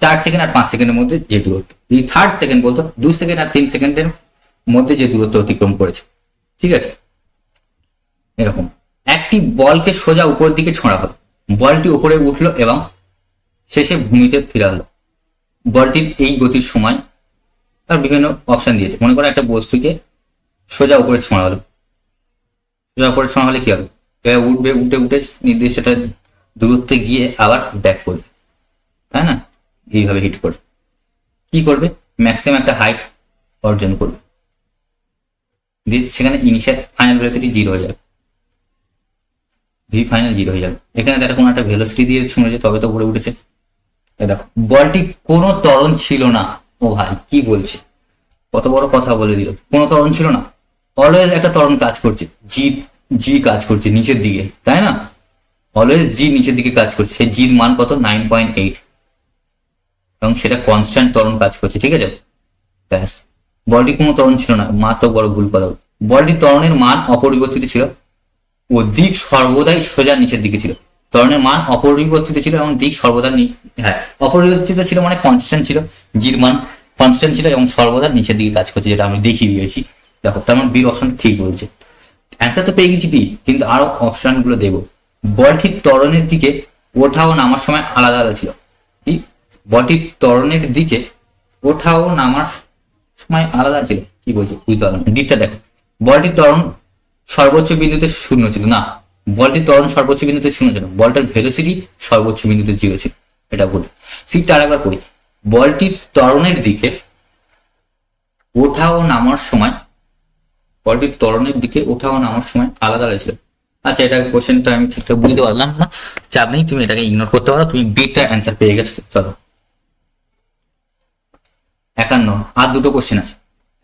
4 সেকেন্ড আর 5 সেকেন্ডের মধ্যে যে দূরত্ব, এই 3rd সেকেন্ড বলতো 2 সেকেন্ড আর 3 সেকেন্ডের মধ্যে যে দূরত্ব অতিক্রম করেছে, ঠিক আছে? এরকম একটি বলকে সোজা উপরের দিকে ছোঁড়া হলো, বলটি উপরে উঠলো এবং শেষে ভূমিতে ফিরে হলো। বলটির এই গতির সময় তার বিভিন্ন অপশন দিয়েছে। মনে করো একটা বস্তুকে সোজা উপরে ছোঁড়া হলো, সোজা উপরে ছোঁড়া হলে কি হবে, এবার উঠবে, উঠে উঠে নির্দিষ্ট একটা দূরত্বে গিয়ে আবার ব্যাক করবে, তাই না? এইভাবে হিট করবে, কি করবে, ম্যাক্সিমাম একটা হাইট অর্জন করবে, দিয়ে সেখানে ইনিশিয়াল ফাইনাল ভেলোসিটি 0 হয়ে যাবে, ভি ফাইনাল 0 হয়ে যাবে। এখানে তারা কোনো একটা ভেলোসিটি দিয়ে শুনেছে তবে তো উপরে উঠেছে। দেখো বলটি কোনো ত্বরণ ছিল না, ও ভাই কি বলছে, কত বড় কথা বলে দিল, কোনো ত্বরণ ছিল না, অলওয়েজ একটা ত্বরণ কাজ করছে, জি জি কাজ করছে নিচের দিকে, তাই না? অলওয়েজ জি নিচের দিকে কাজ করছে, সেই জির মান কত 9.8, এবং সেটা কনস্ট্যান্ট ত্বরণ কাজ করছে, ঠিক আছে? ব্যাস, বলটি কোনো ত্বরণ ছিল না, মা তো বড় ভুল কথা। বলটির ত্বরণের মান অপরিবর্তিত ছিল ও দিক সর্বদাই সোজা নিচের দিকে ছিল। ত্বরণের মান অপরিবর্তিত ছিল এবং দিক সর্বদা হ্যাঁ অপরিবর্তিত ছিল মানে কনস্ট্যান্ট ছিল, জির মান কনস্ট্যান্ট ছিল এবং সর্বদা নিচের দিকে কাজ করছে, যেটা আমি দেখিয়ে দিয়েছি। দেখো তার মানে বির অপশন ঠিক বলছে। অ্যান্সার তো পেয়ে গেছি বি, কিন্তু আরো অপশন গুলো দেবো। বলটির ত্বরণের দিকে ওঠা ও নামার সময় আলাদা আলাদা ছিল। কি, বলটির ত্বরণের দিকে ওঠা ও নামার সময় আলাদা ছিল, কি বলছে বুঝতে পারলাম। ডিটটা দেখো, বলটির ত্বরণ সর্বোচ্চ বিন্দুতে 0 ছিল না, বলটির ত্বরণ সর্বোচ্চ বিন্দুতে 0 ছিল, বলটার ভেলোসিটি সর্বোচ্চ বিন্দুতে 0 ছিল, এটা বলি। সিটটা আরেকবার পড়ি, বলটির ত্বরণের দিকে ওঠা ও নামার সময়, বলটির ত্বরণের দিকে ওঠা ও নামার সময় আলাদা আলাদা ছিল। আচ্ছা, এটা কোশ্চেনটা আমি ঠিকঠাক বুঝতে পারলাম না, চাপ নেই, তুমি এটাকে ইগনোর করতে পারো, তুমি বিটা অ্যান্সার পেয়ে গেছো। চলো 51, আর দুটো কোশ্চেন আছে।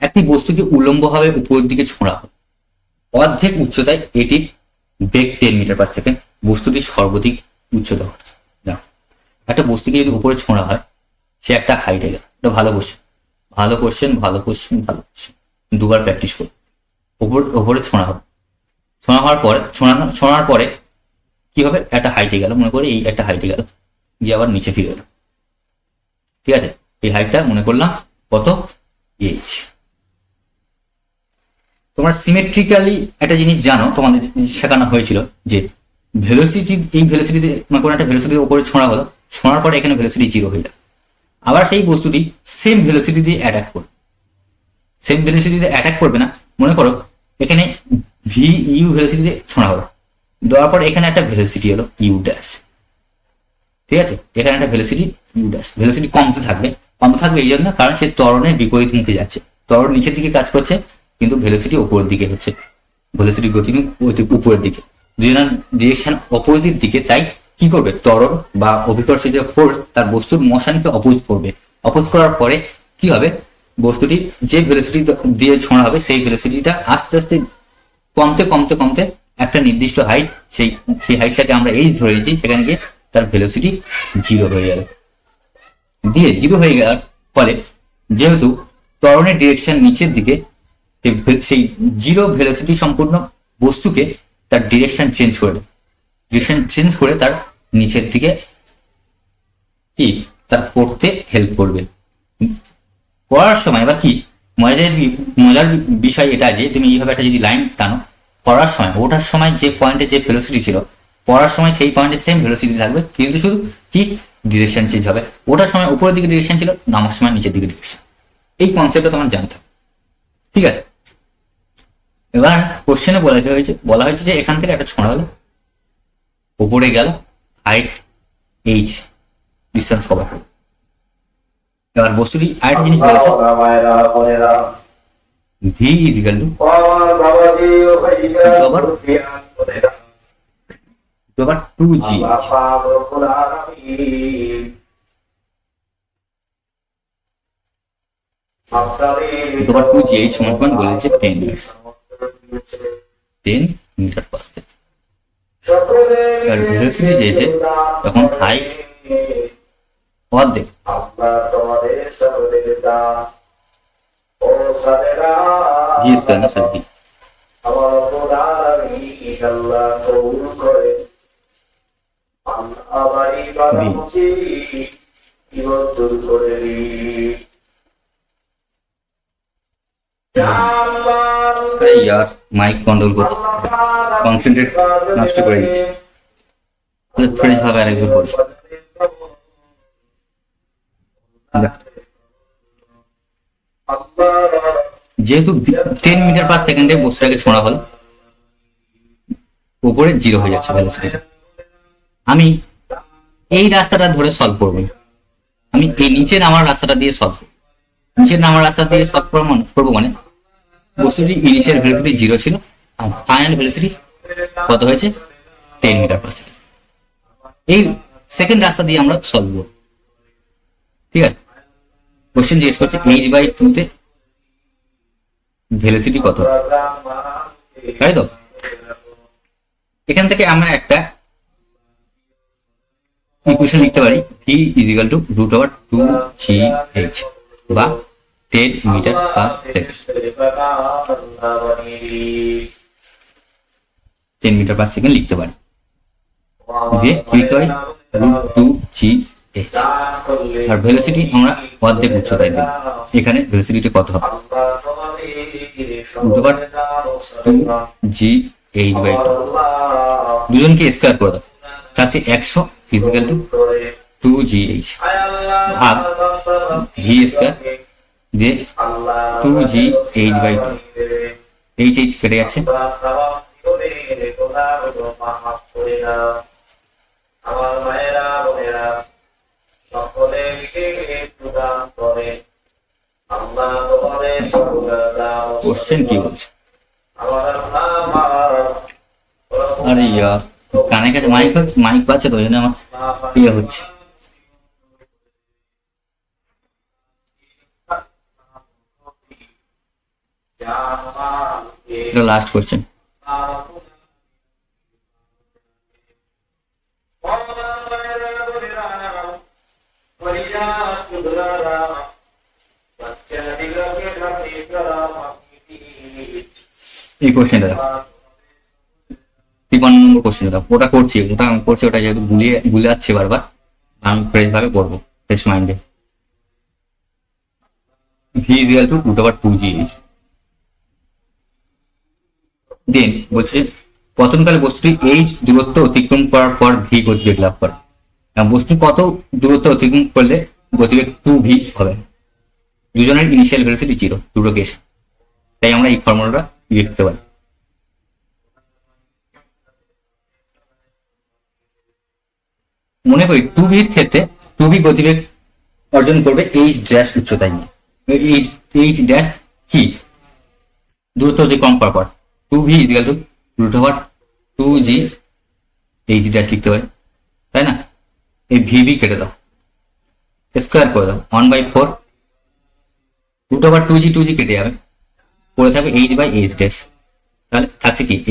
একটি বস্তুকে উলম্বভাবে উপরের দিকে ছোঁড়া হয়, অর্ধেক উচ্চতায় এটির বেগ 10 মিটার পার সেকেন্ড, বস্তুটির সর্বাধিক উচ্চতা। দেখো একটা বস্তুকে যদি উপরে ছোঁড়া হয় সে একটা হাইটে গেল, এটা ভালো কোশ্চেন, ভালো কোশ্চেন, ভালো কোশ্চেন, ভালো কোশ্চেন, দুবার প্র্যাকটিস করো। ওপরে ছোঁড়া হবে, ছোঁড়ার পরে কি হবে, একটা হাইটে গেল, মনে করে এই একটা হাইটে গেল, গিয়ে আবার নিচে ফিরে গেল, ঠিক আছে? এই হাইটটা মনে করলাম কত, এইচ। তোমরা সিমেট্রিক্যালি একটা জিনিস জানো, তোমাদের শেখানো হয়েছিল যে ভেলোসিটি, এই ভেলোসিটিতে কোনো একটা ভেলোসিটির উপরে ছোঁড়া হলো, ছোঁড়ার পরে এখানে ভেলোসিটি 0 হয়ে যায়, আবার সেই বস্তুটি সেম ভেলোসিটি দিয়ে অ্যাটাক করবে, সেম ভেলোসিটিতে অ্যাটাক করবে না। মনে করো এখানে ভি ইউ ভেলোসিটিতে ছোঁড়া হলো, দেওয়ার পর এখানে একটা ভেলোসিটি হলো ইউ ড্যাশ, ঠিক আছে? এখানে একটা ভেলোসিটি ইউ ড্যাশ, ভেলোসিটি কমতে থাকবে এই জন্য কারণ সে ত্বরণের বিপরীত মুখে যাচ্ছে, ত্বরণ নিচের দিকে কাজ করছে কিন্তু ভেলোসিটি উপরের দিকে হচ্ছে, ভেলোসিটি গতি উপরের দিকে, দুজনের ডিরেকশন অপোজিট দিকে। তাই কি করবে, ত্বরণ বা অভিকর্ষ যে ফোর্স তার বস্তুর মোশনকে অপোজ করবে, অপোজ করার পরে কি হবে, বস্তুটি যে ভেলোসিটি দিয়ে ছোঁড়া হবে সেই ভেলোসিটিটা আস্তে আস্তে কমতে কমতে কমতে একটা নির্দিষ্ট হাইট, সেই হাইটটাকে আমরা এইচ ধরে নিয়েছি, সেখানে গিয়ে তার ভেলোসিটি 0 হয়ে যাবে। দিয়ে 0 হয়ে যাওয়ার ফলে যেহেতু ত্বরণের ডিরেকশন নিচের দিকে, সেই জিরো ভেলোসিটি সম্পূর্ণ বস্তুকে তার ডিরেকশন চেঞ্জ করে দেয়, ডিরেকশন চেঞ্জ করে তার নিচের দিকে কি তার পড়তে হেল্প করবে। পড়ার সময় এবার কি মজার বিষয় এটা যে তুমি এইভাবে একটা যদি লাইন টানো, পড়ার সময় ওঠার সময় যে পয়েন্টে যে ভেলোসিটি ছিল, পড়ার সময় সেই পয়েন্টে সেম ভেলোসিটি থাকবে, কিন্তু শুধু কি ডিরেকশন চেঞ্জ হবে। ওঠার সময় উপরের দিকে ডিরেকশন ছিল, নামার সময় নিচের দিকে ডিরেকশন। এই কনসেপ্টটা তোমার জানতে হবে, ঠিক আছে। এবার কোশ্চেনে বলা হয়েছে যে এখান থেকে একটা ছোঁড়া হলো, উপরে গেল, হাইট এইচ ডিস্টেন্স কভার হলো। এবার বস্তুটি আরেকটা জিনিস বলেছে, V is equal two over 2g, over 2gh সমান বলেছে 10 মিটার পার সেকেন্ড। আর ভেলোসিটি চেয়েছে তখন হাইট অর্ধেক, ভি স্কয়ার না স্যার, ভি আরে यार মাইক কন্ট্রোল করছি, কনসেন্ট্রেট নষ্ট করে দিচ্ছি। ফ্রেশ ভাবে আরেকবার করি। যেহেতু 10 মিটার পার সেকেন্ডে বস্তুটাকে ছোঁড়া হল, উপরে জিরো হয়ে যাচ্ছে ভেলোসিটিটা। আমি এই রাস্তাটা ধরে সলভ করবো, আমি এই নিচে নামার রাস্তাটা দিয়ে সলভ করবো। নিচে নামার রাস্তা দিয়ে সলভ করবো মানে বস্তুটি ইনিশিয়াল ভেলোসিটি জিরো ছিল, আর ফাইনাল ভেলোসিটি কত হয়েছে 10 মিটার পার সেকেন্ড। এই সেকেন্ড রাস্তা দিয়ে আমরা সলভ করবো, ঠিক আছে। কোশ্চেন জিজ্ঞেস করছে h/2 তে ভেলোসিটি কত, তাই তো। এখান থেকে আমরা একটা ইকুয়েশন লিখতে পারি, v is equal two √2gh বা 10 metre per second. 10 metre per second লিখতে পারি, দিয়ে কি লিখতে পারি √2gh। আর ভেলোসিটি আমরা অর্ধেক উচ্চতায় দিই, এখানে ভেলোসিটি কত হবে √2gh/2, দুজনকে স্কয়ার করে দাও, থাকছে 100 ইকুয়াল টু 2gh ভাগ ভি স্কয়ার দিয়ে 2gh/2, h কেটে যাচ্ছে, কোশ্চেন কি বলছে। আরে ইয়ার কানের কাছে মাইক পাচ্ছে তো, ওই জন্য আমার ইয়ে হচ্ছে। এটা লাস্ট কোশ্চেন। এই কোশ্চেনটা দেখো, 53 নম্বর কোশ্চেনটা দেখো। ওটা করছি, ওটা যেহেতু ভুলে যাচ্ছে বারবার, আমি ফ্রেশ ভাবে করবো, ফ্রেশ মাইন্ডে। V is equal two √2gh। দেন বলছে পতনকালে বস্তুটি h দূরত্ব অতিক্রম করার পর ভি গতিবেগ লাভ করে। বস্তু কত দূরত্ব অতিক্রম করলে গতিবেগ 2v হবে। দুজনের ইনিশিয়াল ভেলোসিটি 0, দুটো কেস। তাই আমরা এই ফর্মুলাটা লিখতে পারি। মনে করি 2v এর ক্ষেত্রে 2v গতিবেগ অর্জন করবে h' উচ্চতায় নিয়ে। h' কি দূরত্ব অতিক্রম করার পর 2v is equal two √2gh' লিখতে পারি, তাই না। এই vv কেটে দাও, স্কোয়ার করে দাও, 1/4 √2g কেটে যাবে, পড়ে থাকবে h/h', তাহলে থাকছে কি h'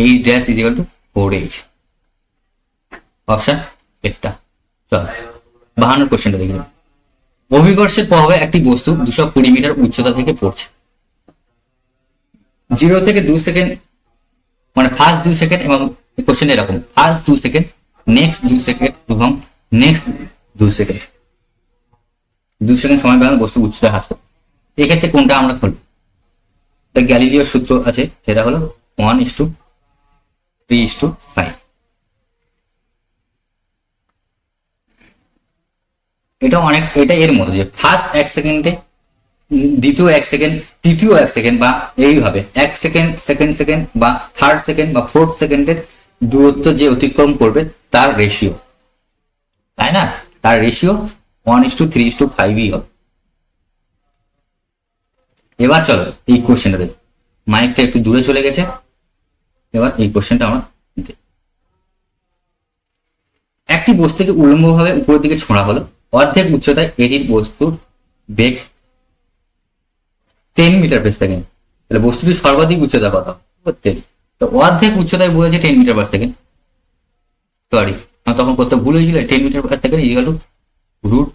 is equal two 4h। Option এটা। চল 52 কোশ্চেনটা দেখি। অভিকর্ষের প্রভাবে একটি বস্তু 220 মিটার উচ্চতা থেকে পড়ছে। 0 থেকে 2 সেকেন্ড, মানে ফার্স্ট 2 সেকেন্ড এবং কোশ্চেন এরকম ফার্স্ট 2 সেকেন্ড, নেক্সট 2 সেকেন্ড এবং নেক্সট 2 সেকেন্ড, 2 সেকেন্ড সময় ব্যবধানে বস্তুর উচ্চতা হ্রাস করে। এক্ষেত্রে কোনটা আমরা খুলব? এটা গ্যালিলিওর সূত্র আছে, সেটা হলো 1:3:5। এটা এর মতো যে ফার্স্ট 1 সেকেন্ডে, দ্বিতীয় 1 সেকেন্ড, তৃতীয় 1 সেকেন্ড, বা এইভাবে 1 সেকেন্ড, সেকেন্ড সেকেন্ড বা থার্ড সেকেন্ড বা ফোর্থ সেকেন্ডের দূরত্ব যে অতিক্রম করবে তার রেশিও, তাই না? তার রেশিও 1:3:5ই হবে। এবার চলো এই কোশ্চেনটা দেখো, মাইকটা একটু দূরে চলে গেছে। এবার এই কোশ্চেনটা আমরা দেখি। একটি বস্তুকে উল্লম্বভাবে উপরের দিকে ছোঁড়া হলো, অর্ধেক উচ্চতায় এটির বস্তুর বেগ 10 মিটার পার সেকেন্ড। তাহলে বস্তুটির সর্বাধিক উচ্চতা কত? 10। তো অর্ধেক উচ্চতায় বলেছে 10 মিটার পার সেকেন্ড। সরি, আমি তখন করতে ভুল হয়েছিল। 10 metre per second equal to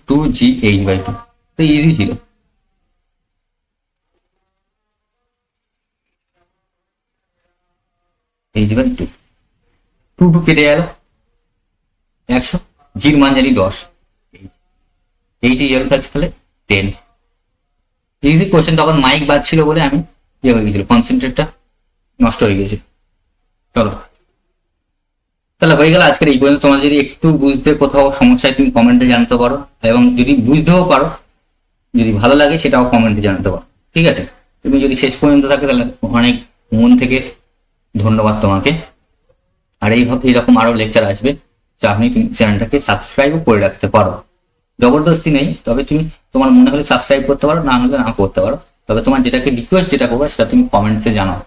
√2gh/2। তো ইজি ছিল। h/2, 2 কেটে গেল, 100, জির মান জানি 10, এইচ ইকুয়াল থাকছে তাহলে 10। Easy question. তখন মাইক বাদ ছিল বলে আমি হয়ে গেছিল, কনসেন্ট্রেটটা নষ্ট হয়ে গেছে। চলো তাহলে হয়ে গেল আজকের এই পর্যন্ত। তোমার যদি একটু বুঝতে কোথাও সমস্যায় তুমি কমেন্টে জানাতে পারো, এবং যদি বুঝতেও পারো, যদি ভালো লাগে সেটাও কমেন্টে জানাতে পারো। ঠিক আছে? তুমি যদি শেষ পর্যন্ত থাকে তাহলে অনেক মন থেকে ধন্যবাদ তোমাকে। আর এইরকম আরো লেকচার আসবে, যা আপনি চ্যানেলটাকে সাবস্ক্রাইবও করে রাখতে পারো। জবরদস্তি নেই, তবে তুমি তোমার মনে হলে সাবস্ক্রাইব করতে পারো, না হলে না করতে পারো। তবে তোমার যেটাকে রিকোয়েস্ট যেটা করবে সেটা তুমি কমেন্টসে জানাও।